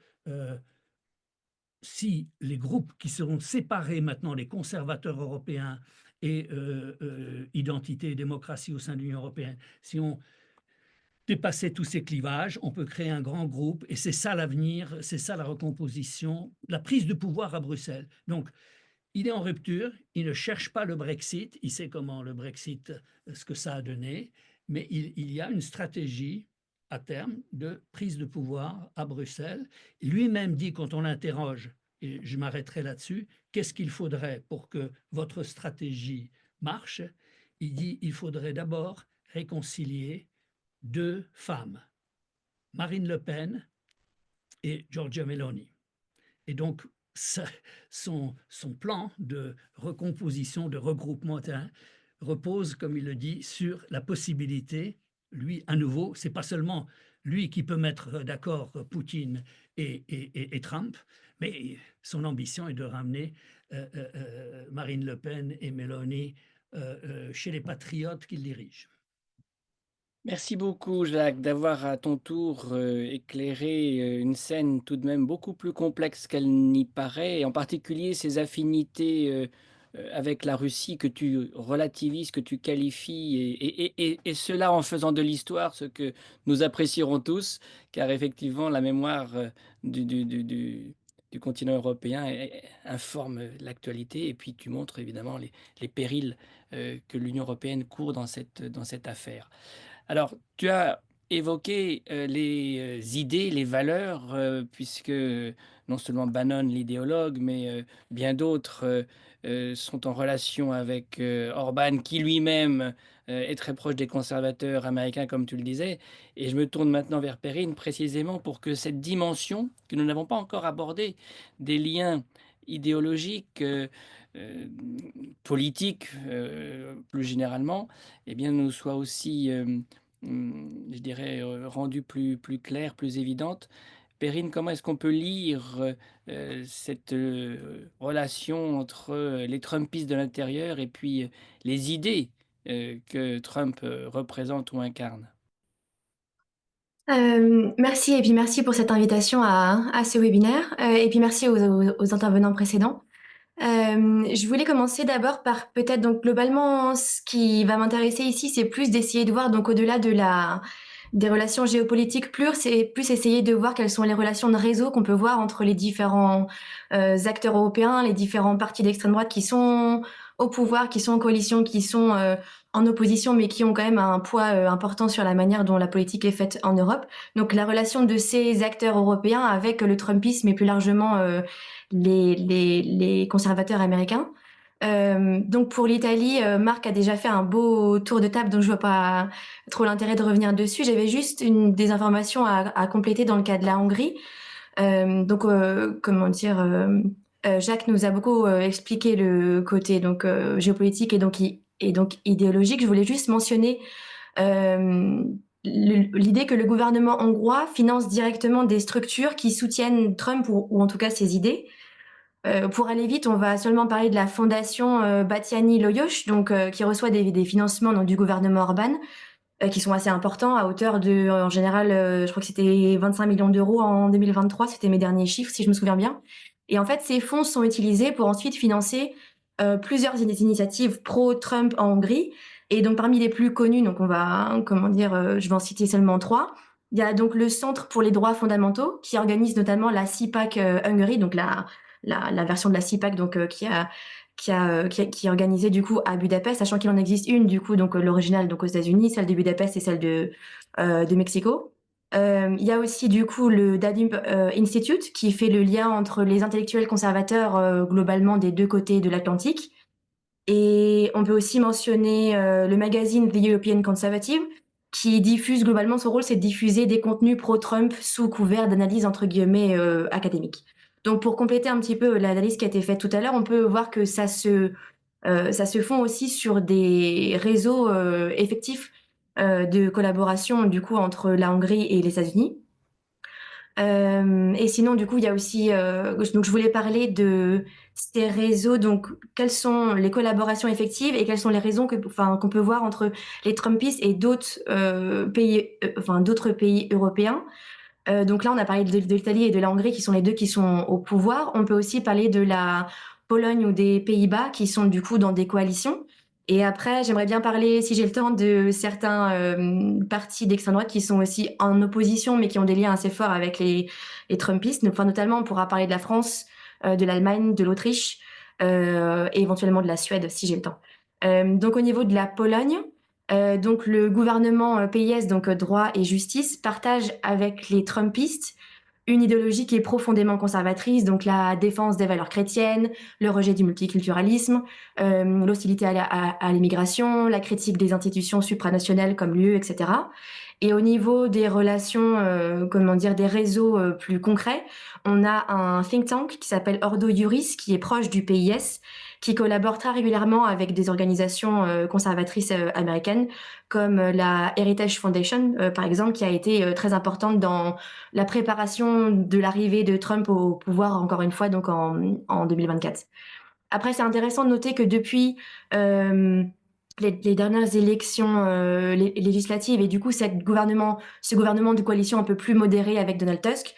si les groupes qui seront séparés maintenant, les conservateurs européens et identité et démocratie au sein de l'Union européenne, si on dépassait tous ces clivages, on peut créer un grand groupe et c'est ça l'avenir, c'est ça la recomposition, la prise de pouvoir à Bruxelles. Donc, il est en rupture, il ne cherche pas le Brexit, il sait comment le Brexit, ce que ça a donné, mais il y a une stratégie à terme de prise de pouvoir à Bruxelles. Lui-même dit, quand on l'interroge, et je m'arrêterai là-dessus, qu'est-ce qu'il faudrait pour que votre stratégie marche? Il dit, il faudrait d'abord réconcilier 2 femmes, Marine Le Pen et Giorgia Meloni. Et donc, son plan de recomposition, de regroupement repose, comme il le dit, sur la possibilité, lui, à nouveau, c'est pas seulement lui qui peut mettre d'accord Poutine et Trump, mais son ambition est de ramener Marine Le Pen et Meloni chez les patriotes qu'il dirige. Merci beaucoup, Jacques, d'avoir à ton tour éclairé une scène tout de même beaucoup plus complexe qu'elle n'y paraît, et en particulier ces affinités avec la Russie que tu relativises, que tu qualifies, et cela en faisant de l'histoire ce que nous apprécierons tous, car effectivement la mémoire du continent européen informe l'actualité, et puis tu montres évidemment les périls que l'Union européenne court dans cette affaire. Alors, tu as évoqué les idées, les valeurs, puisque non seulement Bannon, l'idéologue, mais bien d'autres sont en relation avec Orban, qui lui-même est très proche des conservateurs américains, comme tu le disais. Et je me tourne maintenant vers Perrine, précisément pour que cette dimension, que nous n'avons pas encore abordée, des liens idéologiques, euh, politiques, plus généralement, eh bien, nous soit aussi je dirais, rendue plus claire, plus évidente. Perrine, comment est-ce qu'on peut lire cette relation entre les Trumpistes de l'intérieur et puis les idées que Trump représente ou incarne? Merci et puis merci pour cette invitation à ce webinaire et puis merci aux intervenants précédents. Je voulais commencer d'abord par peut-être donc globalement ce qui va m'intéresser ici, c'est plus d'essayer de voir donc au-delà des relations géopolitiques pures, c'est plus essayer de voir quelles sont les relations de réseau qu'on peut voir entre les différents acteurs européens, les différents partis d'extrême droite qui sont au pouvoir, qui sont en coalition, qui sont en opposition, mais qui ont quand même un poids important sur la manière dont la politique est faite en Europe. Donc la relation de ces acteurs européens avec le Trumpisme et plus largement les conservateurs américains. Donc pour l'Italie, Marc a déjà fait un beau tour de table, donc je vois pas trop l'intérêt de revenir dessus. J'avais juste des informations à compléter dans le cas de la Hongrie. Comment dire, Jacques nous a beaucoup expliqué le côté donc géopolitique et donc idéologique. Je voulais juste mentionner l'idée que le gouvernement hongrois finance directement des structures qui soutiennent Trump ou en tout cas ses idées. Pour aller vite, on va seulement parler de la fondation Batyány Lajos, donc qui reçoit des financements donc, du gouvernement Orban, qui sont assez importants, à hauteur de, en général, je crois que c'était 25 millions d'euros en 2023, c'était mes derniers chiffres, si je me souviens bien. Et en fait, ces fonds sont utilisés pour ensuite financer plusieurs initiatives pro-Trump en Hongrie. Et donc, parmi les plus connus, donc on va, je vais en citer seulement 3. Il y a donc le Centre pour les droits fondamentaux, qui organise notamment la CPAC Hungary, donc la version de la CPAC, donc qui est organisée du coup à Budapest, sachant qu'il en existe une du coup donc l'original donc aux États-Unis, celle de Budapest et celle de Mexico. Il y a aussi du coup le Danube Institute qui fait le lien entre les intellectuels conservateurs globalement des deux côtés de l'Atlantique. Et on peut aussi mentionner le magazine The European Conservative qui diffuse globalement, son rôle c'est de diffuser des contenus pro-Trump sous couvert d'analyse entre guillemets académique. Donc pour compléter un petit peu l'analyse qui a été faite tout à l'heure, on peut voir que ça se fond aussi sur des réseaux effectifs de collaboration du coup entre la Hongrie et les États-Unis. Et sinon, du coup, il y a aussi, donc je voulais parler de ces réseaux. Donc, quelles sont les collaborations effectives et quelles sont les raisons qu'on peut voir entre les Trumpistes et d'autres d'autres pays européens. Donc là, on a parlé de l'Italie et de la Hongrie, qui sont les deux qui sont au pouvoir. On peut aussi parler de la Pologne ou des Pays-Bas, qui sont du coup dans des coalitions. Et après, j'aimerais bien parler, si j'ai le temps, de certains partis d'extrême droite qui sont aussi en opposition, mais qui ont des liens assez forts avec les Trumpistes. Enfin, notamment, on pourra parler de la France, de l'Allemagne, de l'Autriche, et éventuellement de la Suède, si j'ai le temps. Donc, au niveau de la Pologne, donc le gouvernement PIS, donc droit et justice, partage avec les Trumpistes une idéologie qui est profondément conservatrice, donc la défense des valeurs chrétiennes, le rejet du multiculturalisme, l'hostilité à l'immigration, la critique des institutions supranationales comme l'UE, etc. Et au niveau des relations, des réseaux plus concrets, on a un think tank qui s'appelle Ordo Iuris, qui est proche du PIS, qui collabore très régulièrement avec des organisations conservatrices américaines, comme la Heritage Foundation, par exemple, qui a été très importante dans la préparation de l'arrivée de Trump au pouvoir, encore une fois, donc en 2024. Après, c'est intéressant de noter que depuis les dernières élections législatives et du coup ce gouvernement de coalition un peu plus modéré avec Donald Tusk,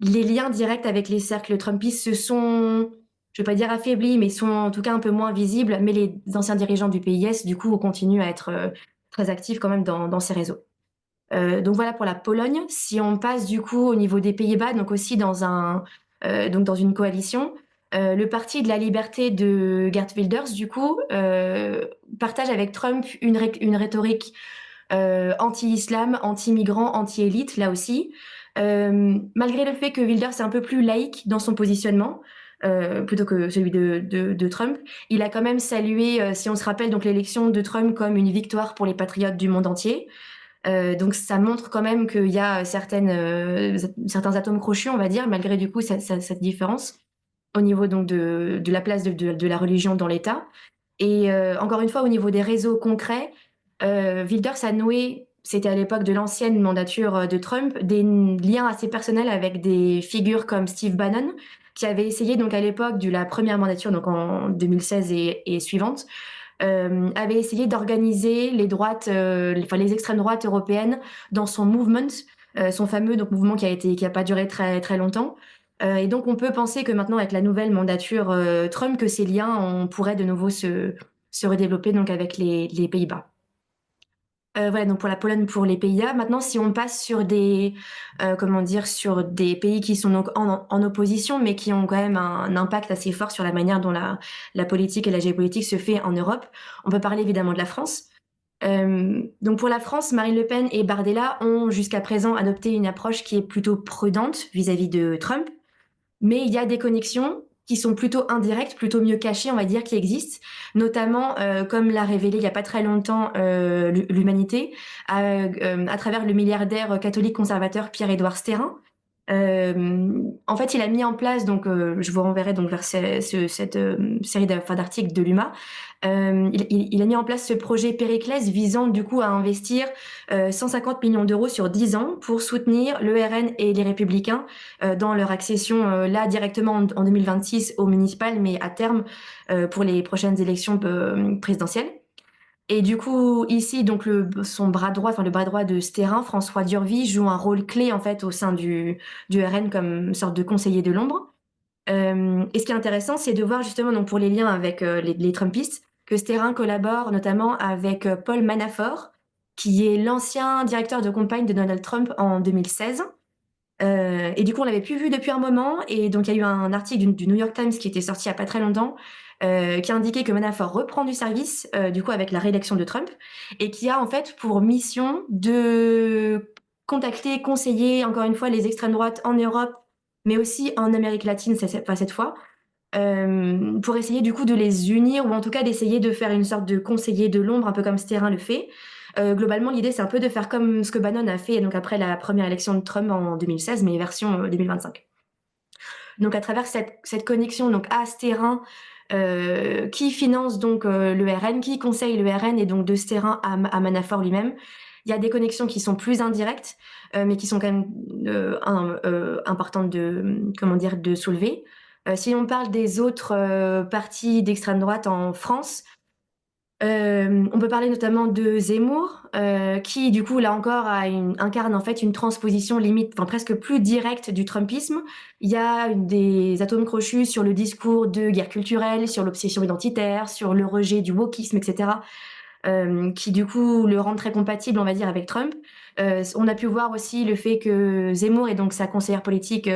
les liens directs avec les cercles trumpistes se sont, je ne vais pas dire affaiblis, mais sont en tout cas un peu moins visibles. Mais les anciens dirigeants du PIS, du coup, continuent à être très actifs quand même dans ces réseaux. Donc voilà pour la Pologne. Si on passe du coup au niveau des Pays-Bas, donc aussi dans une coalition, le Parti de la Liberté de Geert Wilders, du coup, partage avec Trump une rhétorique anti-islam, anti-migrants, anti-élite, là aussi. Malgré le fait que Wilders est un peu plus laïque dans son positionnement, plutôt que celui de Trump, il a quand même salué, si on se rappelle, donc l'élection de Trump comme une victoire pour les patriotes du monde entier. Donc ça montre quand même qu'il y a certains atomes crochus, on va dire, malgré du coup cette différence au niveau donc de la place de la religion dans l'État. Et encore une fois, au niveau des réseaux concrets, Wilders a noué c'était à l'époque de l'ancienne mandature de Trump, des liens assez personnels avec des figures comme Steve Bannon, qui avait essayé donc à l'époque de la première mandature, donc en 2016 et suivante, avait essayé d'organiser les droites, les extrêmes droites européennes dans son movement, son fameux donc mouvement qui a pas duré très très longtemps. Et donc on peut penser que maintenant avec la nouvelle mandature Trump, que ces liens on pourrait de nouveau se redévelopper donc avec les Pays-Bas. Voilà donc pour la Pologne, pour les Pays-Bas. Maintenant, si on passe sur sur des pays qui sont donc en opposition, mais qui ont quand même un impact assez fort sur la manière dont la politique et la géopolitique se fait en Europe, on peut parler évidemment de la France. Donc pour la France, Marine Le Pen et Bardella ont jusqu'à présent adopté une approche qui est plutôt prudente vis-à-vis de Trump, mais il y a des connexions qui sont plutôt indirectes, plutôt mieux cachées, on va dire, qui existent, notamment, comme l'a révélé il n'y a pas très longtemps l'Humanité, à travers le milliardaire catholique conservateur Pierre-Édouard Stérin. En fait, il a mis en place, donc je vous renverrai donc vers cette série d'articles de l'UMA, il a mis en place ce projet Périclès visant du coup à investir 150 millions d'euros sur 10 ans pour soutenir le RN et les Républicains dans leur accession là directement en 2026 au municipal, mais à terme pour les prochaines élections présidentielles. Et du coup, ici, donc son bras droit, enfin le bras droit de Stérin, François Durvy, joue un rôle clé en fait au sein du RN comme sorte de conseiller de l'ombre. Et ce qui est intéressant, c'est de voir justement donc pour les liens avec les Trumpistes, que Stérin collabore notamment avec Paul Manafort, qui est l'ancien directeur de campagne de Donald Trump en 2016. Et du coup, on l'avait plus vu depuis un moment. Et donc, il y a eu un article du New York Times qui était sorti il n'y a pas très longtemps, qui a indiqué que Manafort reprend du service, du coup, avec la réélection de Trump, et qui a en fait pour mission de contacter, conseiller, encore une fois, les extrêmes droites en Europe, mais aussi en Amérique latine, cette fois, pour essayer du coup de les unir, ou en tout cas d'essayer de faire une sorte de conseiller de l'ombre, un peu comme Stérin le fait. Globalement, l'idée, c'est un peu de faire comme ce que Bannon a fait donc après la première élection de Trump en 2016, mais version 2025. Donc à travers cette connexion donc à Stérin, qui finance donc le RN, qui conseille le RN, et donc de Stérin à Manafort lui-même, il y a des connexions qui sont plus indirectes, mais qui sont quand même importantes de soulever. Si on parle des autres partis d'extrême droite en France, on peut parler notamment de Zemmour, qui du coup là encore incarne en fait une transposition limite, enfin presque plus directe du Trumpisme. Il y a des atomes crochus sur le discours de guerre culturelle, sur l'obsession identitaire, sur le rejet du wokisme, etc., qui du coup le rendent très compatible, on va dire, avec Trump. On a pu voir aussi le fait que Zemmour et donc sa conseillère politique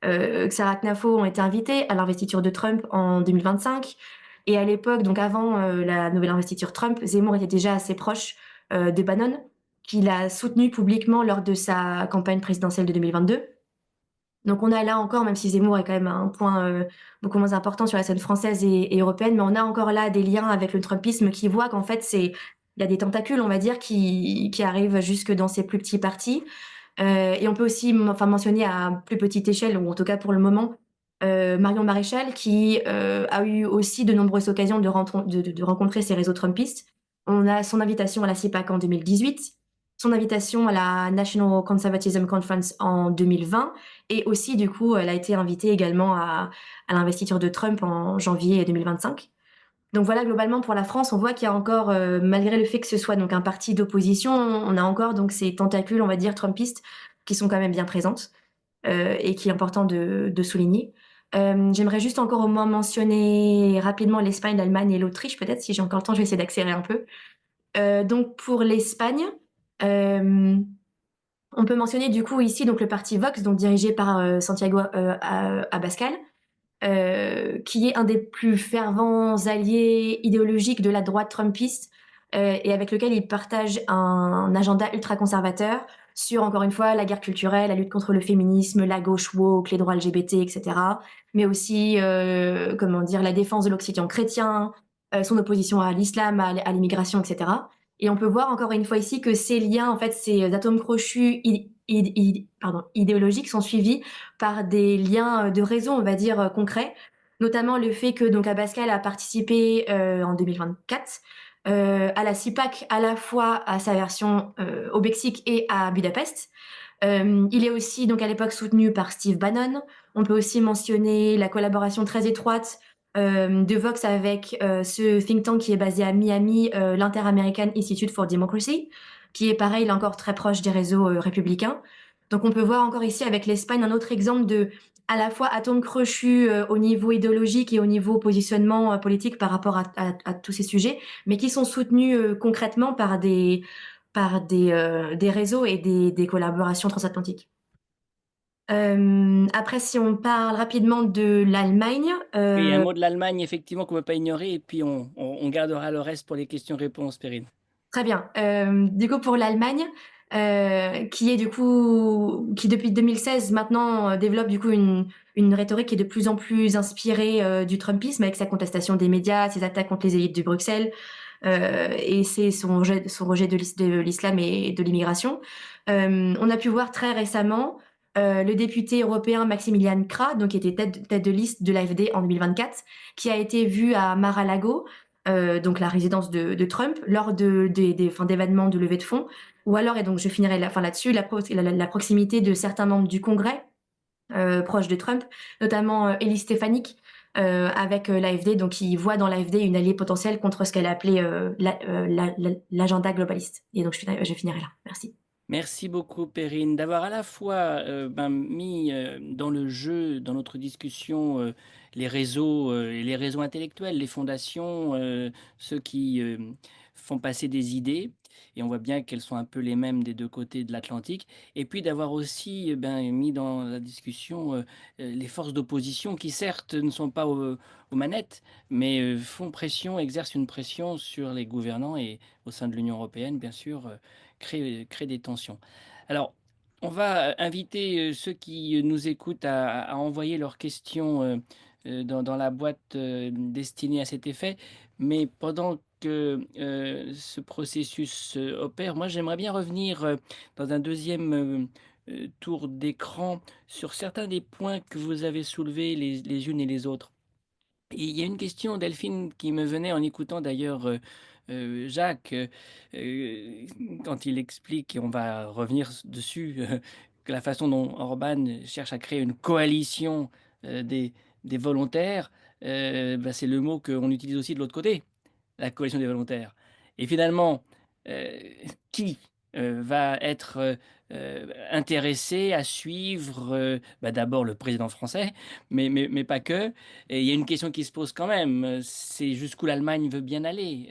Xara Knafo ont été invités à l'investiture de Trump en 2025. Et à l'époque, donc avant la nouvelle investiture Trump, Zemmour était déjà assez proche de Bannon, qu'il a soutenu publiquement lors de sa campagne présidentielle de 2022. Donc on a là encore, même si Zemmour est quand même un point beaucoup moins important sur la scène française et européenne, mais on a encore là des liens avec le Trumpisme qui voit qu'en fait il y a des tentacules, on va dire, qui arrivent jusque dans ces plus petits partis. Et on peut aussi mentionner à plus petite échelle, ou en tout cas pour le moment, Marion Maréchal, qui a eu aussi de nombreuses occasions de rencontrer ces réseaux Trumpistes. On a son invitation à la CIPAC en 2018, son invitation à la National Conservatism Conference en 2020, et aussi, du coup, elle a été invitée également à l'investiture de Trump en janvier 2025. Donc voilà, globalement, pour la France, on voit qu'il y a encore, malgré le fait que ce soit donc un parti d'opposition, on a encore donc ces tentacules, on va dire, Trumpistes, qui sont quand même bien présentes, et qui est important de souligner. J'aimerais juste encore au moins mentionner rapidement l'Espagne, l'Allemagne et l'Autriche, peut-être, si j'ai encore le temps, je vais essayer d'accélérer un peu. Donc pour l'Espagne, on peut mentionner du coup ici donc le parti Vox, donc dirigé par Santiago Abascal, qui est un des plus fervents alliés idéologiques de la droite trumpiste, et avec lequel il partage un agenda ultra-conservateur sur, encore une fois, la guerre culturelle, la lutte contre le féminisme, la gauche woke, les droits LGBT, etc., mais aussi, la défense de l'Occident chrétien, son opposition à l'islam, à l'immigration, etc. Et on peut voir encore une fois ici que ces liens, en fait, ces atomes crochus idéologiques sont suivis par des liens de réseau, on va dire, concrets, notamment le fait que donc Abascal a participé en 2024 à la CIPAC, à la fois à sa version au Mexique et à Budapest. Il est aussi donc à l'époque soutenu par Steve Bannon. On peut aussi mentionner la collaboration très étroite de Vox avec ce think tank qui est basé à Miami, l'Inter-American Institute for Democracy, qui est pareil, là encore très proche des réseaux républicains. Donc on peut voir encore ici avec l'Espagne un autre exemple de à la fois atome crochu au niveau idéologique et au niveau positionnement politique par rapport à tous ces sujets, mais qui sont soutenus concrètement par des réseaux et des collaborations transatlantiques. Après, si on parle rapidement de l'Allemagne, Et un mot de l'Allemagne, effectivement, qu'on ne peut pas ignorer, et puis on gardera le reste pour les questions-réponses, Perrine. très bien. Du coup, pour l'Allemagne, qui depuis 2016 maintenant développe du coup une rhétorique qui est de plus en plus inspirée du Trumpisme avec sa contestation des médias, ses attaques contre les élites de Bruxelles, et c'est son rejet de l'islam et de l'immigration. On a pu voir très récemment le député européen Maximilian Krah, donc qui était tête de liste de l'AfD en 2024, qui a été vu à Mar-a-Lago, donc la résidence de Trump, lors d'événements de levée de fonds, ou alors, et donc je finirai là-dessus, la proximité de certains membres du Congrès proches de Trump, notamment Elise Stefanik, avec l'AfD, donc qui voit dans l'AfD une alliée potentielle contre ce qu'elle a appelé l'agenda globaliste. Et donc je finirai là. Merci. Merci beaucoup, Perrine, d'avoir à la fois mis dans le jeu, dans notre discussion, les réseaux et les réseaux intellectuels, les fondations, ceux qui font passer des idées, et on voit bien qu'elles sont un peu les mêmes des deux côtés de l'Atlantique, et puis d'avoir aussi mis dans la discussion les forces d'opposition qui, certes, ne sont pas aux manettes, mais font pression, exercent une pression sur les gouvernants et au sein de l'Union européenne, bien sûr. Crée des tensions. Alors, on va inviter ceux qui nous écoutent à envoyer leurs questions dans la boîte destinée à cet effet. Mais pendant que ce processus opère, moi j'aimerais bien revenir dans un deuxième tour d'écran sur certains des points que vous avez soulevés les unes et les autres. Et il y a une question, Delphine, qui me venait en écoutant d'ailleurs Jacques, euh, quand il explique, et on va revenir dessus, que la façon dont Orban cherche à créer une coalition des volontaires, c'est le mot qu'on utilise aussi de l'autre côté, la coalition des volontaires. Et finalement, euh, qui va être intéressé à suivre d'abord le président français, mais pas que. Et il y a une question qui se pose quand même, c'est jusqu'où l'Allemagne veut bien aller.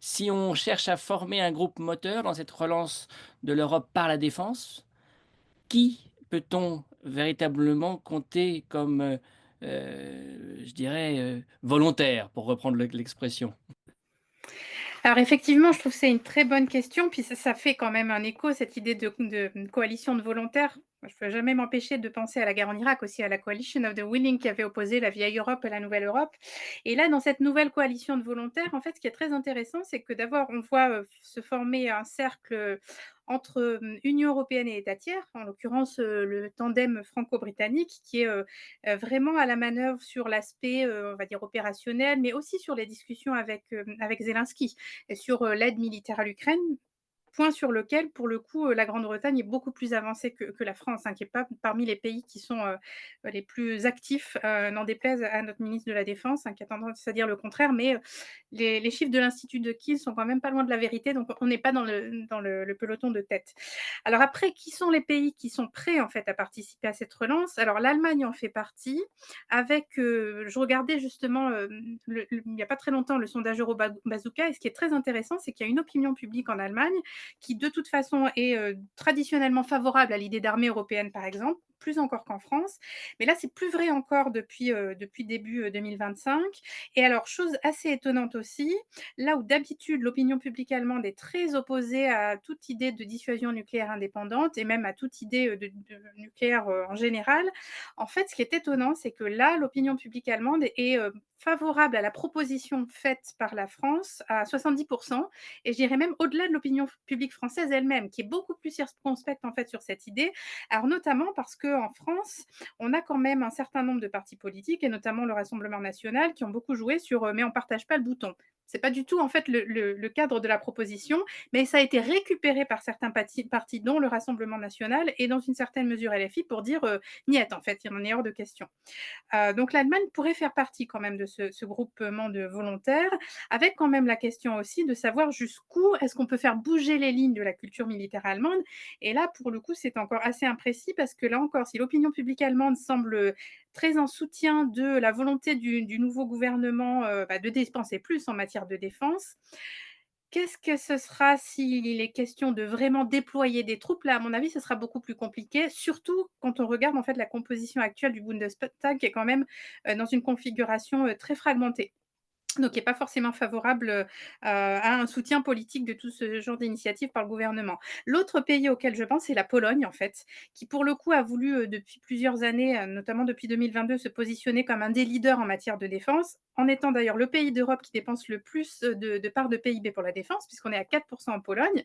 Si on cherche à former un groupe moteur dans cette relance de l'Europe par la défense, qui peut-on véritablement compter comme, je dirais, volontaire, pour reprendre l'expression? Alors effectivement, je trouve que c'est une très bonne question, puis ça fait quand même un écho, cette idée de coalition de volontaires. Moi, je ne peux jamais m'empêcher de penser à la guerre en Irak, aussi à la Coalition of the Willing qui avait opposé la vieille Europe à la nouvelle Europe. Et là, dans cette nouvelle coalition de volontaires, en fait, ce qui est très intéressant, c'est que d'abord, on voit se former un cercle entre Union européenne et États tiers, en l'occurrence le tandem franco-britannique, qui est vraiment à la manœuvre sur l'aspect, on va dire, opérationnel, mais aussi sur les discussions avec Zelensky et sur l'aide militaire à l'Ukraine. Point sur lequel, pour le coup, la Grande-Bretagne est beaucoup plus avancée que la France, qui n'est pas parmi les pays qui sont les plus actifs, n'en déplaise à notre ministre de la Défense, qui a tendance à dire le contraire. Mais les chiffres de l'Institut de Kiel sont quand même pas loin de la vérité, donc on n'est pas dans le peloton de tête. Alors après, qui sont les pays qui sont prêts en fait à participer à cette relance? Alors l'Allemagne en fait partie, avec, je regardais justement il n'y a pas très longtemps le sondage Eurobazooka, et ce qui est très intéressant, c'est qu'il y a une opinion publique en Allemagne qui de toute façon est traditionnellement favorable à l'idée d'armée européenne, par exemple, plus encore qu'en France. Mais là, c'est plus vrai encore depuis début 2025. Et alors, chose assez étonnante aussi, là où d'habitude l'opinion publique allemande est très opposée à toute idée de dissuasion nucléaire indépendante et même à toute idée de nucléaire en général, en fait, ce qui est étonnant, c'est que là, l'opinion publique allemande est favorable à la proposition faite par la France à 70%, et je dirais même au-delà de l'opinion publique française elle-même, qui est beaucoup plus circonspecte en fait sur cette idée. Alors notamment parce qu'en France, on a quand même un certain nombre de partis politiques, et notamment le Rassemblement national, qui ont beaucoup joué sur mais on ne partage pas le bouton. C'est pas du tout en fait le cadre de la proposition, mais ça a été récupéré par certains partis, dont le Rassemblement national et dans une certaine mesure LFI pour dire, niet en fait, il en est hors de question. Donc l'Allemagne pourrait faire partie quand même de ce groupement de volontaires, avec quand même la question aussi de savoir jusqu'où est-ce qu'on peut faire bouger les lignes de la culture militaire allemande. Et là, pour le coup, c'est encore assez imprécis parce que là encore, si l'opinion publique allemande semble très en soutien de la volonté du nouveau gouvernement de dépenser plus en matière de défense, qu'est-ce que ce sera s'il est question de vraiment déployer des troupes? Là, à mon avis, ce sera beaucoup plus compliqué, surtout quand on regarde en fait la composition actuelle du Bundestag qui est quand même, dans une configuration, très fragmentée. Donc qui est pas forcément favorable, à un soutien politique de tout ce genre d'initiative par le gouvernement. L'autre pays auquel je pense, c'est la Pologne, en fait, qui pour le coup a voulu, depuis plusieurs années, notamment depuis 2022, se positionner comme un des leaders en matière de défense, en étant d'ailleurs le pays d'Europe qui dépense le plus, de part de PIB pour la défense, puisqu'on est à 4 en Pologne,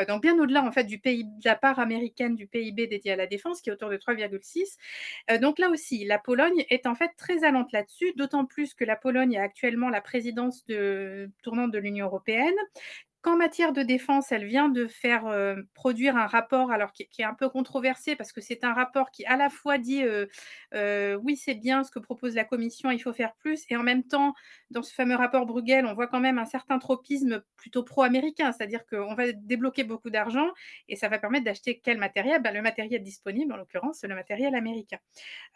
donc bien au-delà, en fait, de la part américaine du PIB dédié à la défense, qui est autour de 3,6. Donc là aussi, la Pologne est en fait très allante là-dessus, d'autant plus que la Pologne a actuellement la présidence tournante de l'Union européenne, qu'en matière de défense, elle vient de faire, produire un rapport alors qui est un peu controversé parce que c'est un rapport qui à la fois dit, «Oui, c'est bien ce que propose la commission, il faut faire plus» et en même temps, dans ce fameux rapport Bruegel, on voit quand même un certain tropisme plutôt pro-américain. C'est-à-dire qu'on va débloquer beaucoup d'argent et ça va permettre d'acheter quel matériel? Le matériel disponible, en l'occurrence, c'est le matériel américain.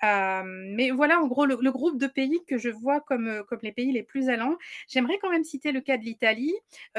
Mais voilà en gros le groupe de pays que je vois comme les pays les plus allants. J'aimerais quand même citer le cas de l'Italie,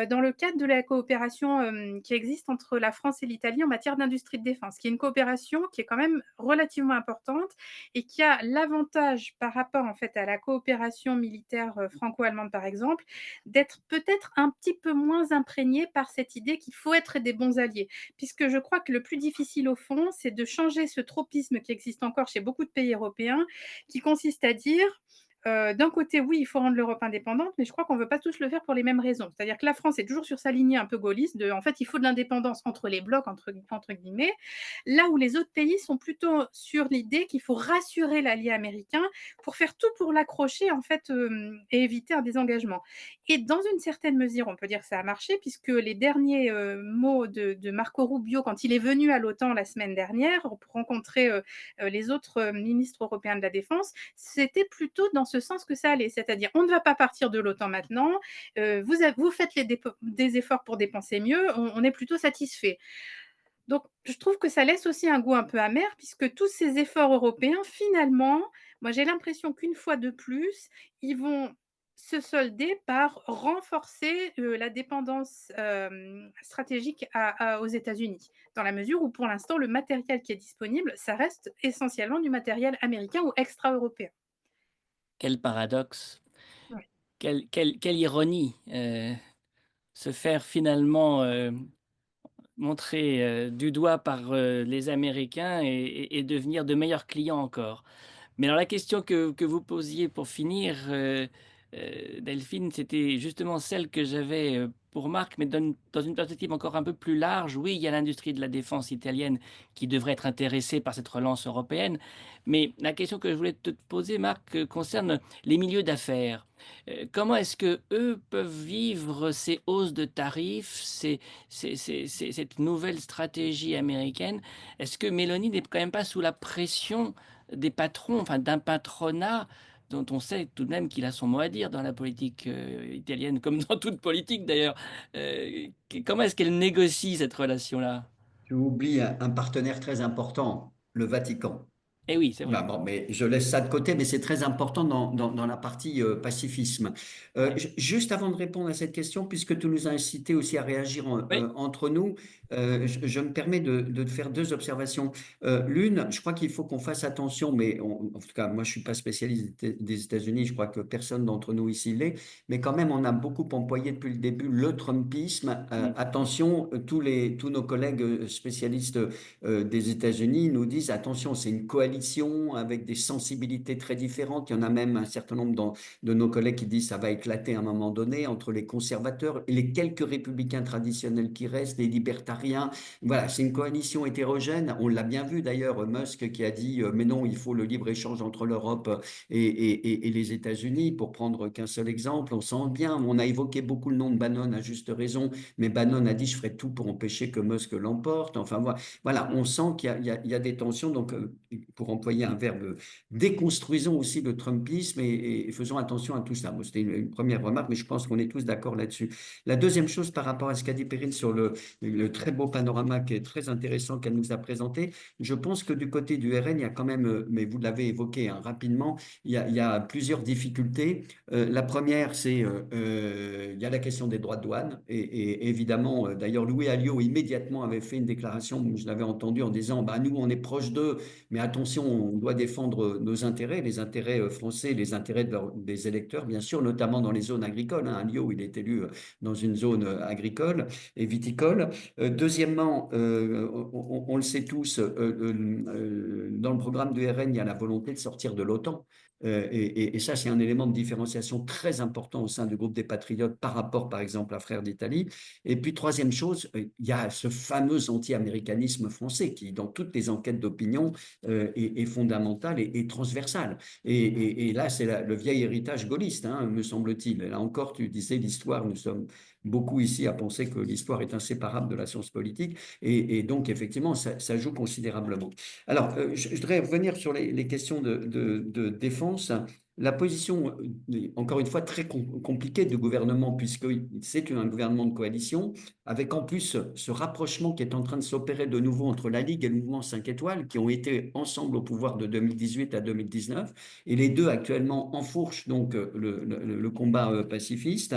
dans le cadre de la coopération, qui existe entre la France et l'Italie en matière d'industrie de défense, qui est une coopération qui est quand même relativement importante et qui a l'avantage par rapport en fait à la coopération militaire, franco-allemande par exemple, d'être peut-être un petit peu moins imprégnée par cette idée qu'il faut être des bons alliés. Puisque je crois que le plus difficile au fond, c'est de changer ce tropisme qui existe encore chez beaucoup de pays européens, qui consiste à dire d'un côté, oui, il faut rendre l'Europe indépendante, mais je crois qu'on ne veut pas tous le faire pour les mêmes raisons. C'est-à-dire que la France est toujours sur sa lignée un peu gaulliste de, en fait, il faut de l'indépendance entre les blocs, entre guillemets, là où les autres pays sont plutôt sur l'idée qu'il faut rassurer l'allié américain pour faire tout pour l'accrocher, en fait, et éviter un désengagement. Et dans une certaine mesure, on peut dire que ça a marché, puisque les derniers mots de Marco Rubio, quand il est venu à l'OTAN la semaine dernière pour rencontrer les autres ministres européens de la Défense, c'était plutôt dans ce sens que ça allait, c'est-à-dire on ne va pas partir de l'OTAN maintenant, vous faites des efforts pour dépenser mieux, on est plutôt satisfait. Donc je trouve que ça laisse aussi un goût un peu amer puisque tous ces efforts européens, finalement, moi j'ai l'impression qu'une fois de plus, ils vont se solder par renforcer, la dépendance, stratégique aux États-Unis. Dans la mesure où pour l'instant le matériel qui est disponible, ça reste essentiellement du matériel américain ou extra-européen. Quel paradoxe, Ouais. quelle ironie, se faire finalement, montrer, du doigt par, les Américains et devenir de meilleurs clients encore. Mais alors la question que vous posiez pour finir, Delphine, c'était justement celle que j'avais, pour Marc, mais dans une perspective encore un peu plus large. Oui, il y a l'industrie de la défense italienne qui devrait être intéressée par cette relance européenne, mais la question que je voulais te poser, Marc, concerne les milieux d'affaires. Comment est-ce qu'eux peuvent vivre ces hausses de tarifs, cette nouvelle stratégie américaine? Est-ce que Mélanie n'est quand même pas sous la pression des patrons, enfin d'un patronat dont on sait tout de même qu'il a son mot à dire dans la politique italienne, comme dans toute politique d'ailleurs. Comment est-ce qu'elle négocie cette relation-là? Tu oublies un partenaire très important, le Vatican. Eh oui, c'est Bah vrai. bon, mais je laisse ça de côté, mais c'est très important dans la partie pacifisme. Ouais. Juste avant de répondre à cette question, puisque tu nous as incité aussi à réagir Oui, entre nous, je me permets de te faire deux observations. L'une, je crois qu'il faut qu'on fasse attention, mais en tout cas, moi je suis pas spécialiste des États-Unis, je crois que personne d'entre nous ici l'est, mais quand même, on a beaucoup employé depuis le début le Trumpisme. mm, Attention, tous nos collègues spécialistes des États-Unis nous disent attention, c'est une coalition avec des sensibilités très différentes. Il y en a même un certain nombre de nos collègues qui disent ça va éclater à un moment donné entre les conservateurs et les quelques républicains traditionnels qui restent, les libertariens rien. Voilà, c'est une coalition hétérogène. On l'a bien vu d'ailleurs, Musk qui a dit mais non, il faut le libre-échange entre l'Europe et les États-Unis, pour prendre qu'un seul exemple. On sent bien, on a évoqué beaucoup le nom de Bannon à juste raison, mais Bannon a dit je ferai tout pour empêcher que Musk l'emporte. Enfin voilà, on sent qu'il y a des tensions. Donc, pour employer un verbe, déconstruisons aussi le Trumpisme et faisons attention à tout ça. Bon, c'était une première remarque, mais je pense qu'on est tous d'accord là-dessus. La deuxième chose par rapport à ce qu'a dit Perrine sur le très beau panorama qui est très intéressant qu'elle nous a présenté, je pense que du côté du RN, il y a quand même, mais vous l'avez évoqué hein, rapidement, il y a plusieurs difficultés. La première, c'est il y a la question des droits de douane et évidemment, d'ailleurs, Louis Alliot immédiatement avait fait une déclaration, je l'avais entendu en disant, bah, nous, on est proche d'eux, mais attention, on doit défendre nos intérêts, les intérêts français, les intérêts des électeurs, bien sûr, notamment dans les zones agricoles. Hein. Alliot, il est élu dans une zone agricole et viticole. Deuxièmement, on le sait tous, dans le programme du RN, il y a la volonté de sortir de l'OTAN. Et ça, c'est un élément de différenciation très important au sein du groupe des Patriotes par rapport, par exemple, à Frères d'Italie. Et puis, troisième chose, il y a ce fameux anti-américanisme français qui, dans toutes les enquêtes d'opinion, est fondamental et transversal. Et là, c'est le vieil héritage gaulliste, hein, me semble-t-il. Là encore, tu disais l'histoire, nous sommes beaucoup ici à penser que l'histoire est inséparable de la science politique. Et donc, effectivement, ça joue considérablement. Alors, je voudrais revenir sur les questions de défense. La position, encore une fois, très compliquée du gouvernement, puisque c'est un gouvernement de coalition, avec en plus ce rapprochement qui est en train de s'opérer de nouveau entre la Ligue et le mouvement 5 étoiles, qui ont été ensemble au pouvoir de 2018 à 2019, et les deux actuellement enfourchent donc le combat pacifiste.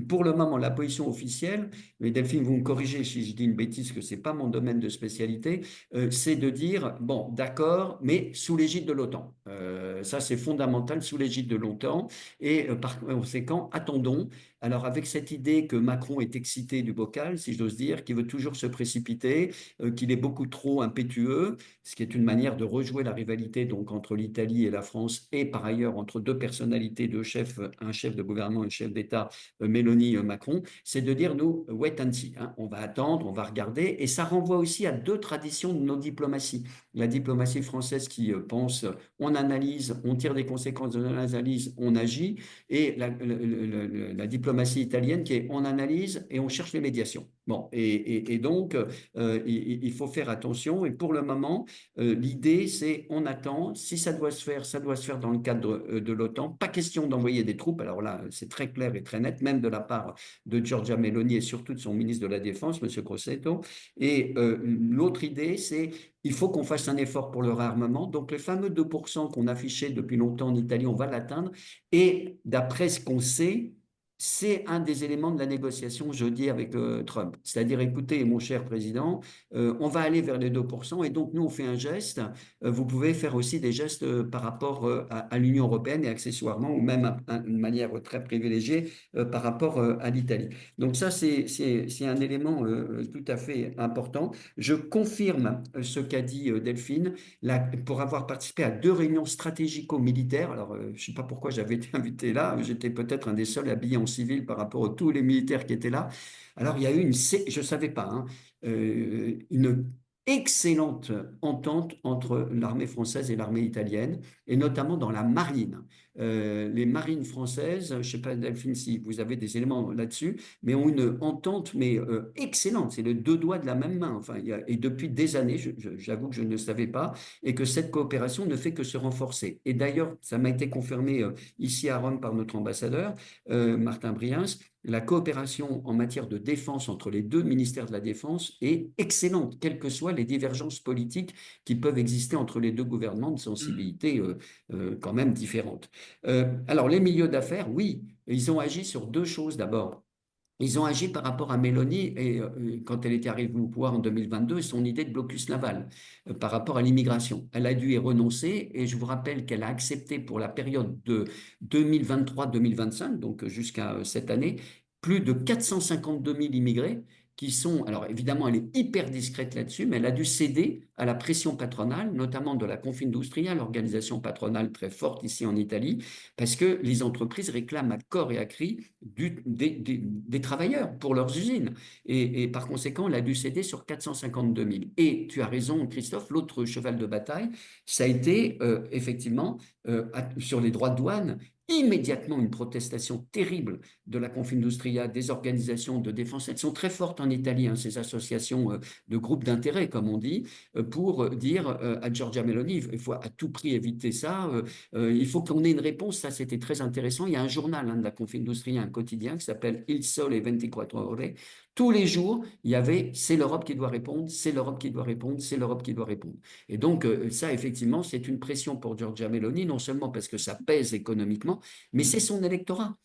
Pour le moment, la position officielle, mais Delphine, vous me corrigez si je dis une bêtise, que ce n'est pas mon domaine de spécialité, c'est de dire, bon, d'accord, mais sous l'égide de l'OTAN. Ça, c'est fondamental, sous l'égide de l'OTAN. Et par conséquent, attendons. Alors, avec cette idée que Macron est excité du bocal, si j'ose dire, qu'il veut toujours se précipiter, qu'il est beaucoup trop impétueux, ce qui est une manière de rejouer la rivalité donc, entre l'Italie et la France, et par ailleurs entre deux personnalités, deux chefs, un chef de gouvernement et un chef d'État, Mélanie, Macron, c'est de dire, nous, wait and see, hein, on va attendre, on va regarder, et ça renvoie aussi à deux traditions de nos diplomaties. La diplomatie française qui pense, on analyse, on tire des conséquences de l'analyse, on agit, et la diplomatie italienne qui est on analyse et on cherche les médiations. Bon, et donc, il faut faire attention, et pour le moment, l'idée, c'est on attend, si ça doit se faire dans le cadre de l'OTAN, pas question d'envoyer des troupes, alors là, c'est très clair et très net, même de la part de Giorgia Meloni et surtout de son ministre de la Défense, M. Crosetto, et l'autre idée, c'est il faut qu'on fasse un effort pour le réarmement. Donc, les fameux 2% qu'on affichait depuis longtemps en Italie, on va l'atteindre. Et d'après ce qu'on sait, c'est un des éléments de la négociation jeudi avec Trump. C'est-à-dire, écoutez, mon cher président, on va aller vers les 2% et donc nous, on fait un geste. Vous pouvez faire aussi des gestes par rapport à l'Union européenne et accessoirement, ou même de manière très privilégiée, par rapport à l'Italie. Donc ça, c'est un élément tout à fait important. Je confirme ce qu'a dit Delphine, pour avoir participé à 2 réunions stratégico-militaires. Alors, je ne sais pas pourquoi j'avais été invité là, j'étais peut-être un des seuls habillés en civil par rapport à tous les militaires qui étaient là. Alors, il y a eu je ne savais pas, hein, une excellente entente entre l'armée française et l'armée italienne, et notamment dans la marine. Les marines françaises, je ne sais pas Delphine si vous avez des éléments là-dessus, mais ont une entente mais excellente, c'est le deux doigts de la même main. Enfin, et depuis des années, j'avoue que je ne le savais pas, et que cette coopération ne fait que se renforcer. Et d'ailleurs, ça m'a été confirmé ici à Rome par notre ambassadeur, Martin Briens. La coopération en matière de défense entre les deux ministères de la Défense est excellente, quelles que soient les divergences politiques qui peuvent exister entre les deux gouvernements de sensibilités quand même différentes. Alors, les milieux d'affaires, oui, ils ont agi sur 2 choses d'abord. Ils ont agi par rapport à Mélanie et quand elle était arrivée au pouvoir en 2022, son idée de blocus naval par rapport à l'immigration. Elle a dû y renoncer et je vous rappelle qu'elle a accepté pour la période de 2023-2025, donc jusqu'à cette année, plus de 452 000 immigrés qui sont, alors évidemment, elle est hyper discrète là-dessus, mais elle a dû céder à la pression patronale, notamment de la Confindustria, l'organisation patronale très forte ici en Italie, parce que les entreprises réclament à corps et à cri des travailleurs pour leurs usines. Et par conséquent, elle a dû céder sur 452 000. Et tu as raison, Christophe, l'autre cheval de bataille, ça a été effectivement sur les droits de douane, immédiatement une protestation terrible de la Confindustria, des organisations de défense. Elles sont très fortes en Italie, hein, ces associations de groupes d'intérêt, comme on dit, pour dire à Giorgia Meloni, il faut à tout prix éviter ça, il faut qu'on ait une réponse. Ça, c'était très intéressant. Il y a un journal de la Confindustria, un quotidien qui s'appelle Il Sole 24 Ore. Tous les jours, il y avait c'est l'Europe qui doit répondre, c'est l'Europe qui doit répondre, c'est l'Europe qui doit répondre. Et donc, ça, effectivement, c'est une pression pour Giorgia Meloni, non seulement parce que ça pèse économiquement, mais c'est son électorat.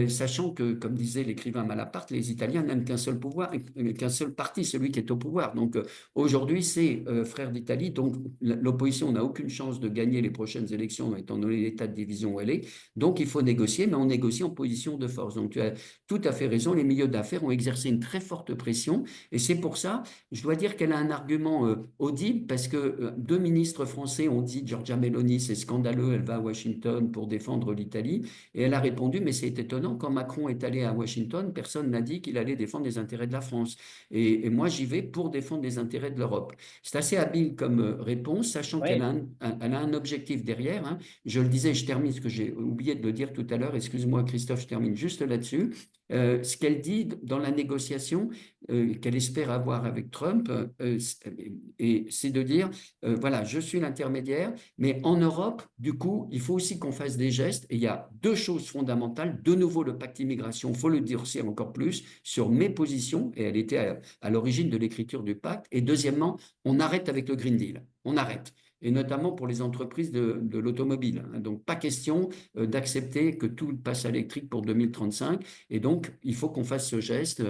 Sachant que, comme disait l'écrivain Malaparte, les Italiens n'aiment qu'un seul pouvoir, qu'un seul parti, celui qui est au pouvoir. Donc aujourd'hui, c'est Frères d'Italie. Donc l'opposition n'a aucune chance de gagner les prochaines élections, étant donné l'état de division où elle est. Donc il faut négocier, mais on négocie en position de force. Donc tu as tout à fait raison. Les milieux d'affaires ont exercé une très forte pression, et c'est pour ça, je dois dire qu'elle a un argument audible, parce que deux ministres français ont dit Giorgia Meloni, c'est scandaleux, elle va à Washington pour défendre l'Italie. Et elle a répondu, mais c'est étonnant, quand Macron est allé à Washington, personne n'a dit qu'il allait défendre les intérêts de la France. Et moi, j'y vais pour défendre les intérêts de l'Europe. C'est assez habile comme réponse, sachant qu'elle Oui. a elle a un objectif derrière, hein. Je le disais, je termine ce que j'ai oublié de le dire tout à l'heure. Excuse-moi, Christophe, je termine juste là-dessus. Ce qu'elle dit dans la négociation qu'elle espère avoir avec Trump, et c'est de dire, voilà, je suis l'intermédiaire, mais en Europe, du coup, il faut aussi qu'on fasse des gestes. Et il y a deux choses fondamentales. De nouveau, le pacte immigration, il faut le durcir encore plus sur mes positions, et elle était à l'origine de l'écriture du pacte. Et deuxièmement, on arrête avec le Green Deal. On arrête. Et notamment pour les entreprises de l'automobile. Donc, pas question d'accepter que tout passe à l'électrique pour 2035. Et donc, il faut qu'on fasse ce geste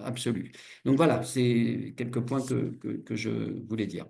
absolu. Donc voilà, c'est quelques points que je voulais dire.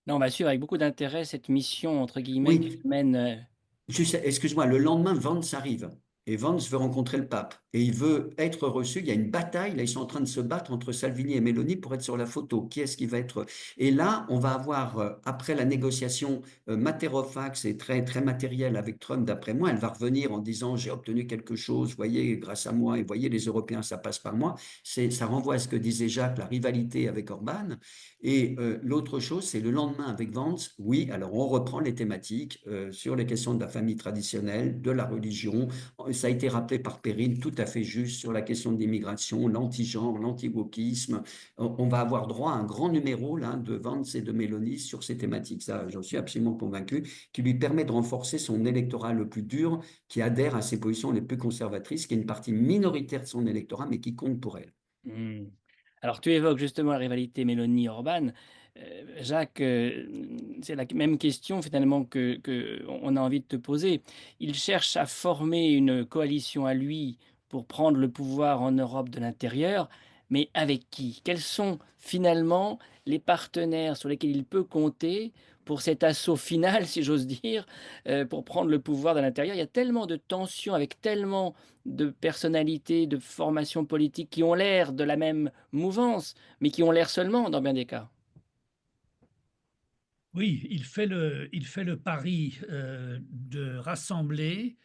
Non, on va suivre avec beaucoup d'intérêt cette mission, entre guillemets, que Oui, mène. juste, excuse-moi, le lendemain, Vance arrive. Et Vance veut rencontrer le pape. Et il veut être reçu. Il y a une bataille. Là, ils sont en train de se battre entre Salvini et Meloni pour être sur la photo. Qui est-ce qui va être? Et là, on va avoir, après la négociation matter of fact, c'est très, très matériel avec Trump, d'après moi, elle va revenir en disant, j'ai obtenu quelque chose, voyez, grâce à moi, et voyez, les Européens, ça passe par moi. Ça renvoie à ce que disait Jacques, la rivalité avec Orban. Et l'autre chose, c'est le lendemain avec Vance. Oui, alors on reprend les thématiques sur les questions de la famille traditionnelle, de la religion. Ça a été rappelé par Perrine, tout à fait juste, sur la question de l'immigration, l'anti-genre, l'anti-wokisme. On va avoir droit à un grand numéro là, de Vance et de Mélanie sur ces thématiques. Ça, j'en suis absolument convaincu, qui lui permet de renforcer son électorat le plus dur, qui adhère à ses positions les plus conservatrices, qui est une partie minoritaire de son électorat, mais qui compte pour elle. Mmh. Alors tu évoques justement la rivalité Mélanie-Orban. Jacques, c'est la même question finalement que on a envie de te poser. Il cherche à former une coalition à lui pour prendre le pouvoir en Europe de l'intérieur, mais avec qui? Quels sont finalement les partenaires sur lesquels il peut compter pour cet assaut final, si j'ose dire, pour prendre le pouvoir de l'intérieur? Il y a tellement de tensions avec tellement de personnalités, de formations politiques qui ont l'air de la même mouvance, mais qui ont l'air seulement dans bien des cas. Oui, il fait le pari de rassembler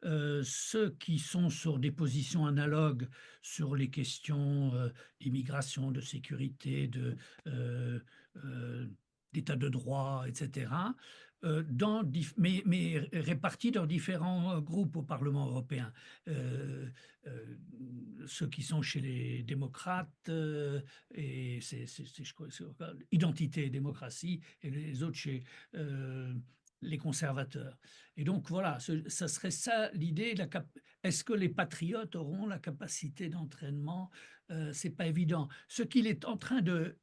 ceux qui sont sur des positions analogues sur les questions d'immigration, de sécurité, euh, d'état de droit, etc., mais répartis dans différents groupes au Parlement européen. Euh, euh, Ceux qui sont chez les démocrates, et je crois, Identité et démocratie, et les autres chez les conservateurs. Et donc voilà, ça serait ça l'idée. Est-ce que les patriotes auront la capacité d'entraînement? C'est pas évident. Ce qu'il est en train de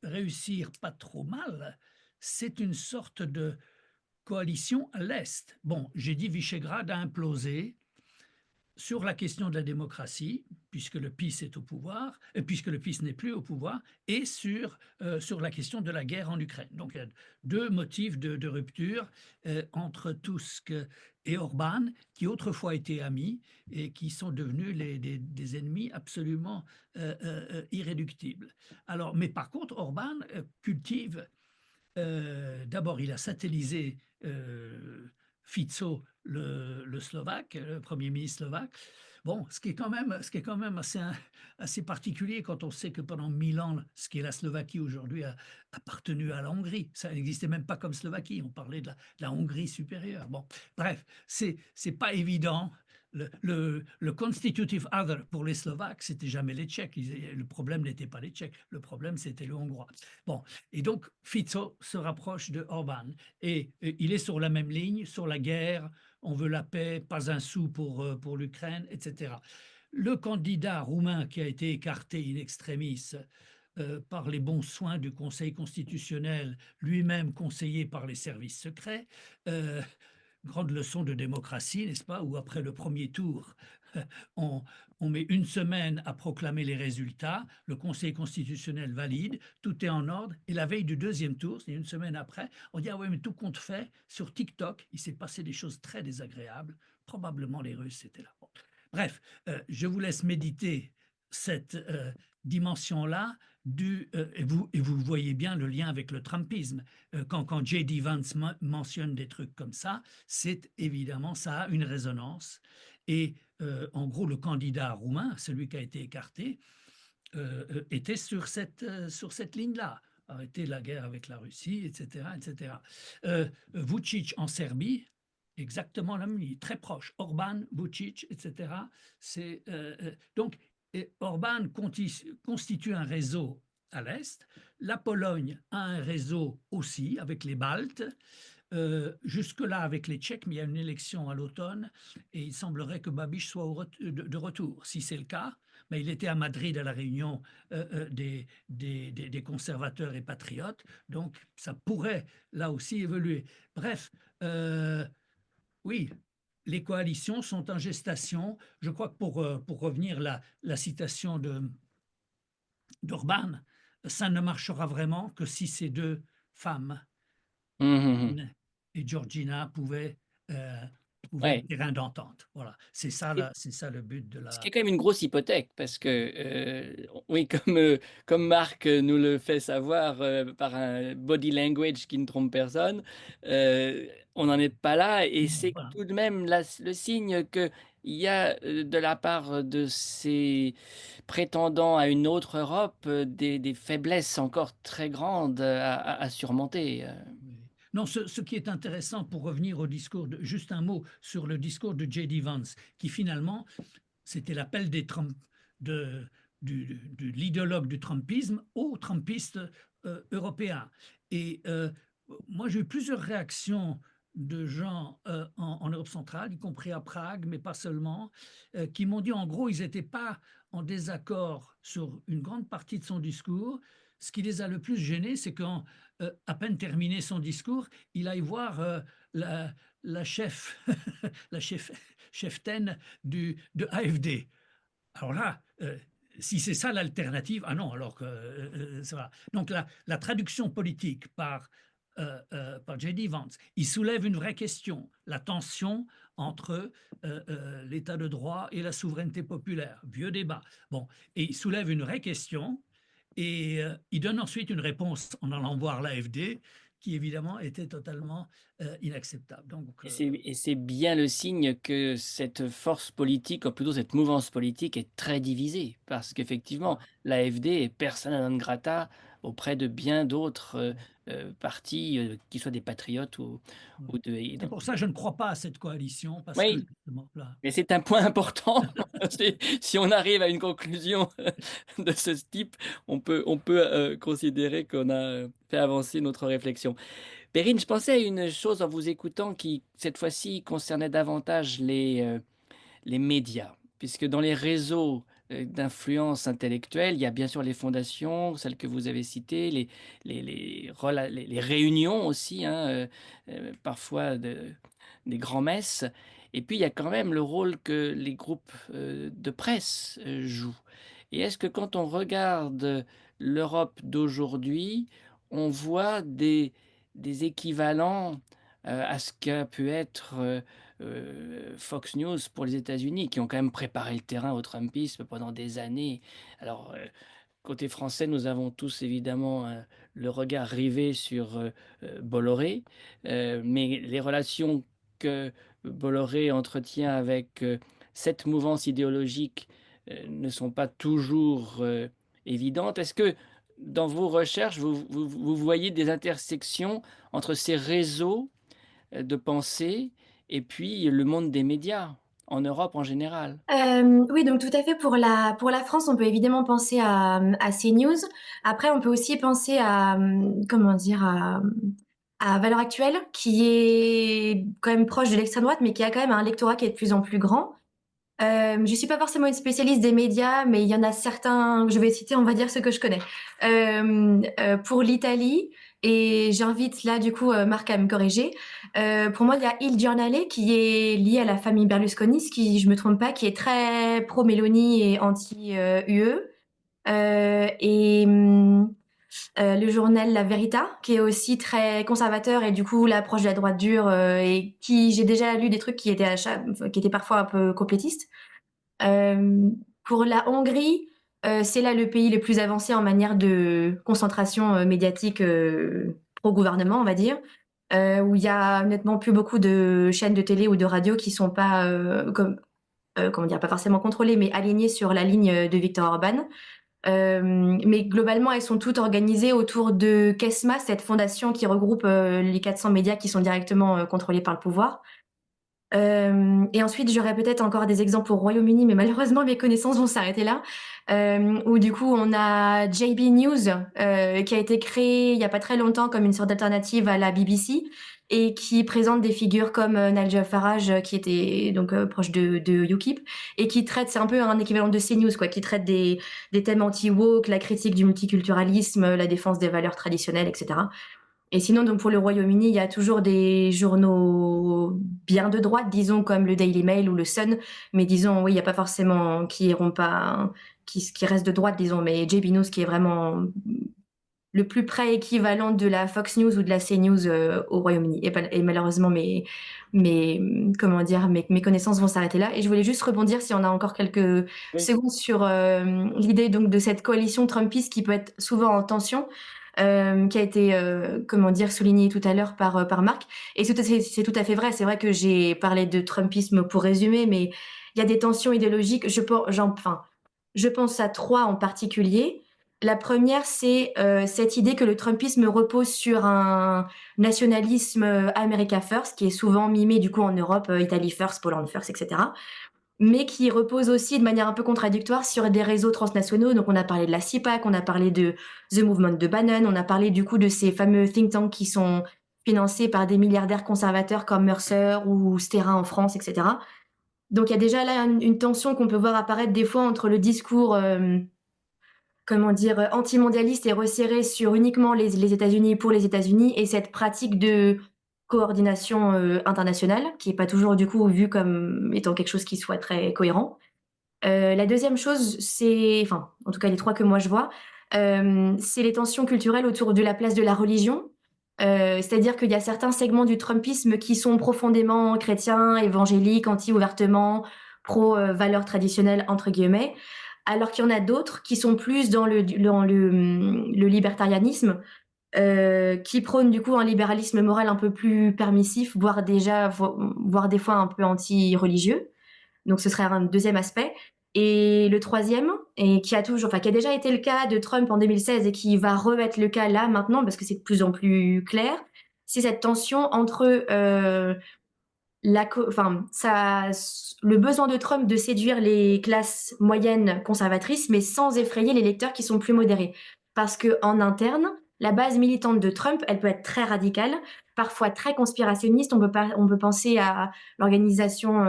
réussir pas trop mal, c'est une sorte de coalition à l'Est. Bon, j'ai dit Visegrad a implosé. sur la question de la démocratie, puisque le PiS est au pouvoir, puisque le PiS n'est plus au pouvoir, et sur la question de la guerre en Ukraine. Donc il y a deux motifs de rupture entre Tusk et Orban, qui autrefois étaient amis et qui sont devenus des ennemis absolument irréductibles. Alors, mais par contre, Orban cultive, d'abord, il a satellisé Fico, le Slovaque, le Premier ministre slovaque. Bon, ce qui est quand même assez particulier quand on sait que pendant 1000 ans, ce qui est la Slovaquie aujourd'hui a appartenu à la Hongrie. Ça n'existait même pas comme Slovaquie, on parlait de la Hongrie supérieure. Bon, bref, c'est pas évident. Le constitutive other pour les Slovaques, c'était jamais les Tchèques. Le problème n'était pas les Tchèques, le problème c'était le Hongrois. Bon, et donc Fico se rapproche de Orban et il est sur la même ligne, sur la guerre, on veut la paix, pas un sou pour l'Ukraine, etc. Le candidat roumain qui a été écarté in extremis par les bons soins du Conseil constitutionnel, lui-même conseillé par les services secrets, grande leçon de démocratie, n'est-ce pas, où après le premier tour, on met une semaine à proclamer les résultats, le Conseil constitutionnel valide, tout est en ordre, et la veille du deuxième tour, c'est une semaine après, on dit « Ah oui, mais tout compte fait, sur TikTok, il s'est passé des choses très désagréables, probablement les Russes étaient là. » Bon. Bref, je vous laisse méditer cette dimension-là, et vous voyez bien le lien avec le Trumpisme. Quand J.D. Vance mentionne des trucs comme ça, c'est évidemment, ça a une résonance. Et en gros, le candidat roumain, celui qui a été écarté, était sur cette ligne-là. Arrêter la guerre avec la Russie, etc. etc. Vučić en Serbie, exactement la même ligne, très proche. Orban, Vučić, etc. Donc, Orban constitue un réseau à l'Est. La Pologne a un réseau aussi avec les Baltes. Jusque-là avec les Tchèques, mais il y a une élection à l'automne et il semblerait que Babiš soit de retour. Si c'est le cas, mais il était à Madrid à la réunion des conservateurs et patriotes, donc ça pourrait là aussi évoluer. Bref, oui, les coalitions sont en gestation. Je crois que pour revenir la citation d'Orban, ça ne marchera vraiment que si ces deux femmes, Anne et Georgina, pouvaient Ouais. un terrain d'entente. Voilà, c'est ça le but de Ce la... qui est quand même une grosse hypothèque parce que, oui, comme Marc nous le fait savoir par un body language qui ne trompe personne, on n'en est pas là et c'est Voilà. tout de même le signe qu'il y a de la part de ces prétendants à une autre Europe des faiblesses encore très grandes à surmonter. Oui. Non, ce qui est intéressant pour revenir au discours, juste un mot sur le discours de J.D. Vance, qui finalement, c'était l'appel des Trump, de l'idéologue du Trumpisme aux Trumpistes européens. Et moi, j'ai eu plusieurs réactions de gens en Europe centrale, y compris à Prague, mais pas seulement, qui m'ont dit en gros, ils n'étaient pas en désaccord sur une grande partie de son discours. Ce qui les a le plus gênés, c'est qu'à peine terminé son discours, il aille voir la chef, la cheftaine de AfD. Alors là, si c'est ça l'alternative, ah non, alors que ça va. Donc la traduction politique par J.D. Vance, il soulève une vraie question, la tension entre l'état de droit et la souveraineté populaire, vieux débat. Bon, et il soulève une vraie question et il donne ensuite une réponse en allant voir l'AfD qui évidemment était totalement inacceptable. Donc, Et c'est bien le signe que cette force politique, ou plutôt cette mouvance politique, est très divisée. Parce qu'effectivement, l'AfD est persona non grata auprès de bien d'autres partis, qu'ils soient des patriotes ou de... c'est pour ça que je ne crois pas à cette coalition, parce que Oui, justement, là, mais c'est un point important. Si on arrive à une conclusion de ce type, on peut considérer qu'on a fait avancer notre réflexion. Perrine, je pensais à une chose en vous écoutant qui, cette fois-ci, concernait davantage les médias, puisque dans les réseaux d'influence intellectuelle, il y a bien sûr les fondations, celles que vous avez citées, les réunions aussi, hein, parfois des grands-messes. Et puis, il y a quand même le rôle que les groupes de presse jouent. Et est-ce que quand on regarde l'Europe d'aujourd'hui, on voit des équivalents à ce qu'a pu être Fox News pour les États-Unis, qui ont quand même préparé le terrain au Trumpisme pendant des années. Alors, côté français, nous avons tous évidemment le regard rivé sur Bolloré, mais les relations que Bolloré entretient avec cette mouvance idéologique ne sont pas toujours évidentes. Est-ce que dans vos recherches, vous voyez des intersections entre ces réseaux de pensée et puis le monde des médias, en Europe en général? Oui, donc tout à fait. Pour la France, on peut évidemment penser à CNews. Après, on peut aussi penser à, comment dire, à Valeurs Actuelles, qui est quand même proche de l'extrême droite, mais qui a quand même un lectorat qui est de plus en plus grand. Je suis pas forcément une spécialiste des médias, mais il y en a certains, je vais citer, on va dire ceux que je connais. Pour l'Italie, et j'invite là du coup Marc à me corriger. Pour moi, il y a Il Giornale qui est lié à la famille Berlusconi, ce qui, je me trompe pas, qui est très pro-Meloni et anti-UE. Et le journal La Verità, qui est aussi très conservateur et du coup là proche de la droite dure, et qui j'ai déjà lu des trucs qui étaient qui étaient parfois un peu complétistes. Pour la Hongrie, c'est là le pays le plus avancé en manière de concentration médiatique pro-gouvernement, on va dire, où il y a honnêtement plus beaucoup de chaînes de télé ou de radio qui sont pas comment dire, pas forcément contrôlées, mais alignées sur la ligne de Viktor Orban. Mais globalement, elles sont toutes organisées autour de KESMA, cette fondation qui regroupe les 400 médias qui sont directement contrôlés par le pouvoir. Et ensuite, j'aurais peut-être encore des exemples au Royaume-Uni, mais malheureusement, mes connaissances vont s'arrêter là. Où du coup, on a JB News, qui a été créé il y a pas très longtemps comme une sorte d'alternative à la BBC et qui présente des figures comme Nigel Farage, qui était donc proche de UKIP et qui traite, c'est un peu un équivalent de CNews, quoi, qui traite des thèmes anti-woke, la critique du multiculturalisme, la défense des valeurs traditionnelles, etc. Et sinon, donc pour le Royaume-Uni, il y a toujours des journaux bien de droite, disons, comme le Daily Mail ou le Sun, mais disons, oui, il n'y a pas forcément qui iront pas, qui restent de droite, disons, mais JB News qui est vraiment le plus près équivalent de la Fox News ou de la CNews au Royaume-Uni. Et malheureusement, comment dire, mes connaissances vont s'arrêter là. Et je voulais juste rebondir, si on a encore quelques Oui. secondes, sur l'idée donc de cette coalition trumpiste qui peut être souvent en tension. Qui a été, comment dire, souligné tout à l'heure par Marc. Et c'est tout à fait vrai. C'est vrai que j'ai parlé de trumpisme pour résumer, mais il y a des tensions idéologiques. Je pense à 3 en particulier. La première, c'est cette idée que le trumpisme repose sur un nationalisme America First, qui est souvent mimé du coup en Europe, Italy First, Poland First, etc. Mais qui repose aussi de manière un peu contradictoire sur des réseaux transnationaux. Donc on a parlé de la CIPAC, on a parlé de The Movement de Bannon, on a parlé du coup de ces fameux think tanks qui sont financés par des milliardaires conservateurs comme Mercer ou Stera en France, etc. Donc il y a déjà là une tension qu'on peut voir apparaître des fois entre le discours comment dire, antimondialiste et resserré sur uniquement les États-Unis pour les États-Unis et cette pratique de coordination internationale qui est pas toujours du coup vue comme étant quelque chose qui soit très cohérent. La deuxième chose, c'est, enfin, en tout cas les 3 que moi je vois, c'est les tensions culturelles autour de la place de la religion. C'est-à-dire qu'il y a certains segments du trumpisme qui sont profondément chrétiens, évangéliques, anti-ouvertement, pro-valeurs traditionnelles, entre guillemets, alors qu'il y en a d'autres qui sont plus dans le libertarianisme, qui prônent du coup un libéralisme moral un peu plus permissif, voire des fois un peu anti-religieux. Donc ce serait un deuxième aspect. Et le troisième, et qui a déjà été le cas de Trump en 2016 et qui va re-être le cas là maintenant parce que c'est de plus en plus clair, c'est cette tension entre le besoin de Trump de séduire les classes moyennes conservatrices, mais sans effrayer les lecteurs qui sont plus modérés. Parce que en interne, la base militante de Trump, elle peut être très radicale, parfois très conspirationniste. On peut penser à l'organisation,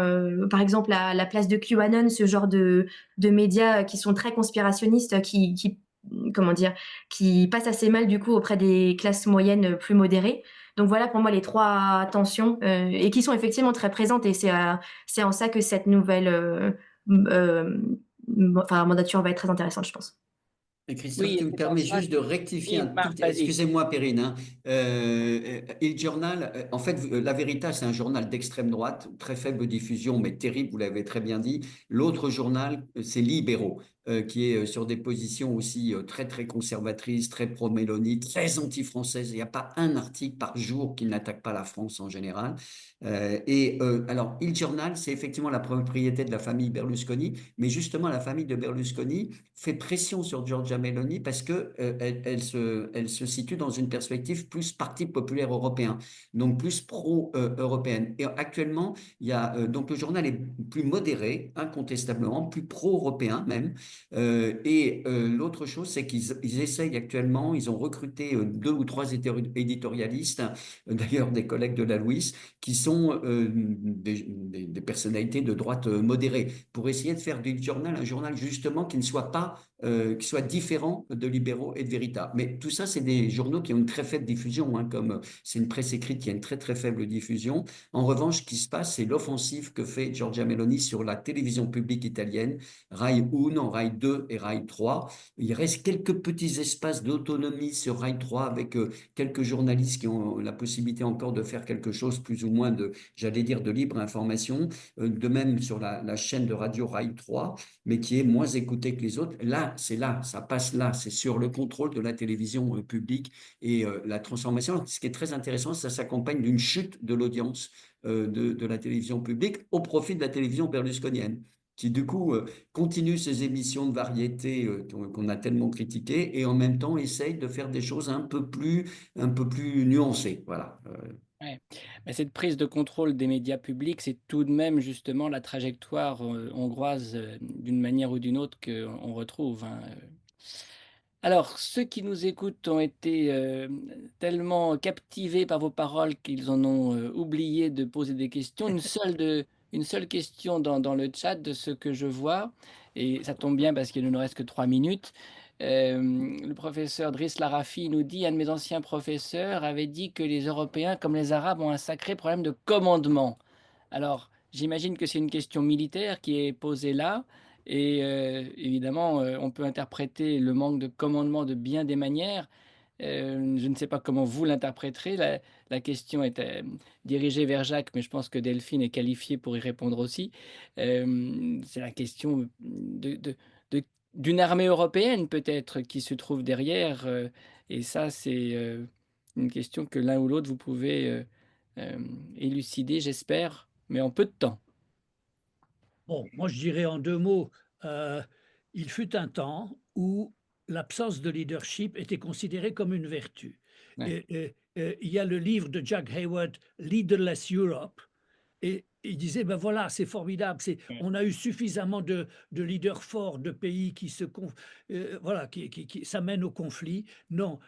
par exemple, à la place de QAnon, ce genre de médias qui sont très conspirationnistes, qui comment dire, qui passent assez mal du coup auprès des classes moyennes plus modérées. Donc voilà pour moi les 3 tensions, et qui sont effectivement très présentes, et c'est en ça que cette nouvelle, mandature va être très intéressante, je pense. Et Christophe, Oui, tu me c'est en permets ça juste de que rectifier oui, un tout petit... vas-y. Excusez-moi, Perrine, hein. Il Journal, en fait, La Veritas, c'est un journal d'extrême droite, très faible diffusion, mais terrible, vous l'avez très bien dit. L'autre journal, c'est Libéraux, qui est sur des positions aussi très, très conservatrices, très pro-Mélanie, très anti-françaises. Il n'y a pas un article par jour qui n'attaque pas la France en général. Alors, Il Journal, c'est effectivement la propriété de la famille Berlusconi, mais justement, la famille de Berlusconi fait pression sur Giorgia Meloni parce que elle se situe dans une perspective plus Parti populaire européen, donc plus pro-européenne. Et actuellement, donc le journal est plus modéré, incontestablement, plus pro-européen même. L'autre chose, c'est qu'ils essayent actuellement, ils ont recruté 2 ou 3 éditorialistes, d'ailleurs des collègues de la Louis, qui sont des personnalités de droite modérée, pour essayer de faire du journal un journal justement qui ne soit pas, qui soit différent de Libéraux et de Verita. Mais tout ça, c'est des journaux qui ont une très faible diffusion, hein, comme c'est une presse écrite qui a une très très faible diffusion. En revanche, ce qui se passe, c'est l'offensive que fait Giorgia Meloni sur la télévision publique italienne, Rai 1, Rai 2 et Rai 3. Il reste quelques petits espaces d'autonomie sur Rai 3 avec quelques journalistes qui ont la possibilité encore de faire quelque chose plus ou moins de, j'allais dire, de libre information. De même sur la chaîne de radio Rai 3, mais qui est moins écoutée que les autres. Là, ça passe là, c'est sur le contrôle de la télévision publique et la transformation. Ce qui est très intéressant, ça s'accompagne d'une chute de l'audience de la télévision publique au profit de la télévision berlusconienne, qui du coup continue ses émissions de variété qu'on a tellement critiquées et en même temps essaye de faire des choses un peu plus nuancées. Voilà. Ouais. Mais cette prise de contrôle des médias publics, c'est tout de même justement la trajectoire hongroise d'une manière ou d'une autre qu'on retrouve, hein. Alors, ceux qui nous écoutent ont été tellement captivés par vos paroles qu'ils en ont oublié de poser des questions. Une seule question dans le chat de ce que je vois, et ça tombe bien parce qu'il ne nous reste que 3 minutes. Le professeur Driss Larafi nous dit, un de mes anciens professeurs avait dit que les Européens, comme les Arabes, ont un sacré problème de commandement. Alors, j'imagine que c'est une question militaire qui est posée là. Et évidemment, on peut interpréter le manque de commandement de bien des manières. Je ne sais pas comment vous l'interpréterez. La question est dirigée vers Jacques, mais je pense que Delphine est qualifiée pour y répondre aussi. C'est la question d'une armée européenne peut-être qui se trouve derrière. Et ça, c'est une question que l'un ou l'autre, vous pouvez euh, élucider, j'espère, mais en peu de temps. Bon, moi je dirais en 2 mots, il fut un temps où l'absence de leadership était considérée comme une vertu. Ouais. Il y a le livre de Jack Hayward, Leaderless Europe, et il disait, ben voilà, c'est formidable, on a eu suffisamment de leaders forts, de pays qui voilà, ça mène au conflit. Non,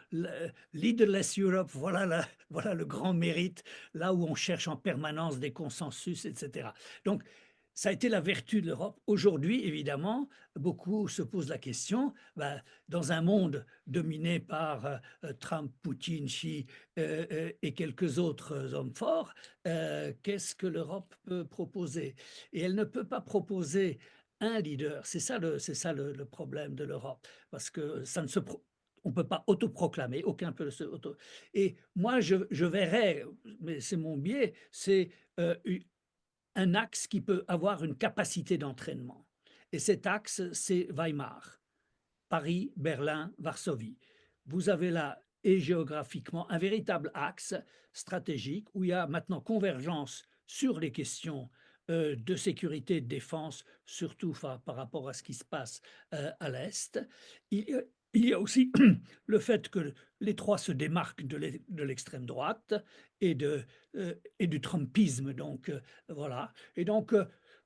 Leaderless Europe, voilà le grand mérite, là où on cherche en permanence des consensus, etc. Donc, ça a été la vertu de l'Europe. Aujourd'hui, évidemment, beaucoup se posent la question, dans un monde dominé par Trump, Poutine, Xi et quelques autres hommes forts, qu'est-ce que l'Europe peut proposer? Et elle ne peut pas proposer un leader. C'est ça le problème de l'Europe, parce que on ne peut pas autoproclamer, aucun peut se auto. Et moi, je verrais, mais c'est mon biais, c'est un axe qui peut avoir une capacité d'entraînement. Et cet axe, c'est Weimar, Paris, Berlin, Varsovie. Vous avez là, et géographiquement, un véritable axe stratégique où il y a maintenant convergence sur les questions de sécurité et de défense, surtout par rapport à ce qui se passe à l'Est. Il y a aussi le fait que les trois se démarquent de l'extrême droite et du Trumpisme. Donc, voilà. Et donc,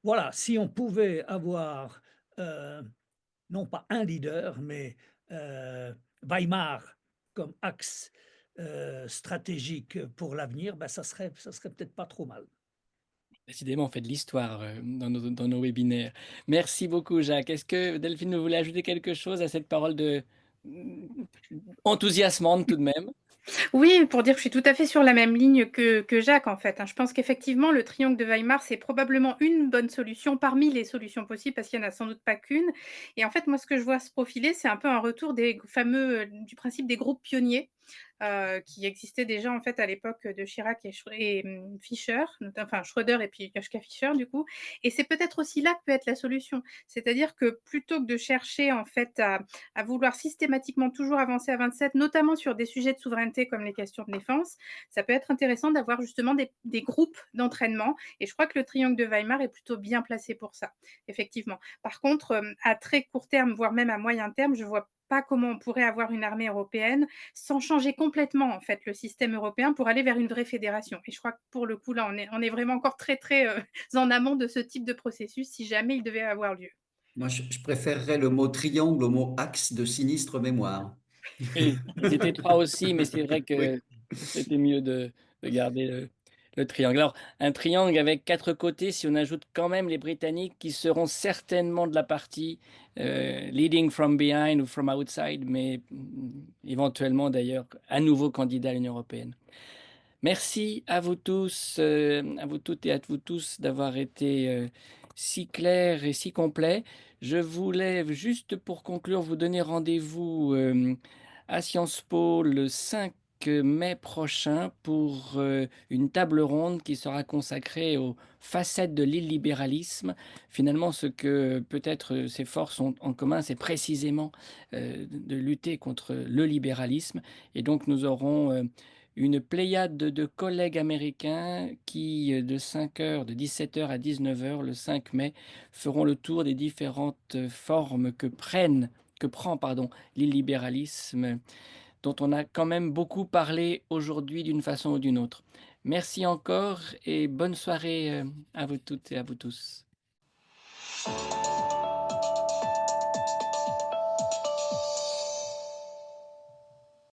voilà, si on pouvait avoir non pas un leader, mais Weimar comme axe stratégique pour l'avenir, ça serait peut-être pas trop mal. Décidément, on fait de l'histoire dans nos webinaires. Merci beaucoup, Jacques. Est-ce que Delphine, vous voulez ajouter quelque chose à cette parole enthousiasmante tout de même? Oui, pour dire que je suis tout à fait sur la même ligne que Jacques, en fait, hein. Je pense qu'effectivement, le triangle de Weimar, c'est probablement une bonne solution parmi les solutions possibles, parce qu'il y en a sans doute pas qu'une. Et en fait, moi, ce que je vois se profiler, c'est un peu un retour des fameux, du principe des groupes pionniers, qui existaient déjà, en fait, à l'époque de Chirac et Fischer, enfin Schröder et puis Joschka Fischer, du coup. Et c'est peut-être aussi là que peut être la solution. C'est-à-dire que plutôt que de chercher, en fait, à vouloir systématiquement toujours avancer à 27, notamment sur des sujets de souveraineté comme les questions de défense, ça peut être intéressant d'avoir justement des groupes d'entraînement. Et je crois que le triangle de Weimar est plutôt bien placé pour ça, effectivement. Par contre, à très court terme, voire même à moyen terme, je vois pas comment on pourrait avoir une armée européenne sans changer complètement en fait le système européen pour aller vers une vraie fédération. Et je crois que pour le coup là, on est vraiment encore très très en amont de ce type de processus si jamais il devait avoir lieu. Moi, je préférerais le mot triangle au mot axe de sinistre mémoire. Oui, ils étaient 3 aussi, mais c'est vrai Oui. que c'était mieux de garder le triangle. Alors, un triangle avec 4 côtés, si on ajoute quand même les Britanniques qui seront certainement de la partie leading from behind ou from outside, mais éventuellement d'ailleurs à nouveau candidat à l'Union européenne. Merci à vous tous, à vous toutes et à vous tous d'avoir été si clairs et si complets. Je voulais juste pour conclure vous donner rendez-vous à Sciences Po le 5 mai prochain pour une table ronde qui sera consacrée aux facettes de l'illibéralisme. Finalement, ce que peut-être ces forces ont en commun, c'est précisément de lutter contre le libéralisme. Et donc, nous aurons une pléiade de collègues américains qui, de 5 heures, de 17 heures à 19 heures, le 5 mai, feront le tour des différentes formes que prend, pardon, l'illibéralisme, dont on a quand même beaucoup parlé aujourd'hui d'une façon ou d'une autre. Merci encore et bonne soirée à vous toutes et à vous tous.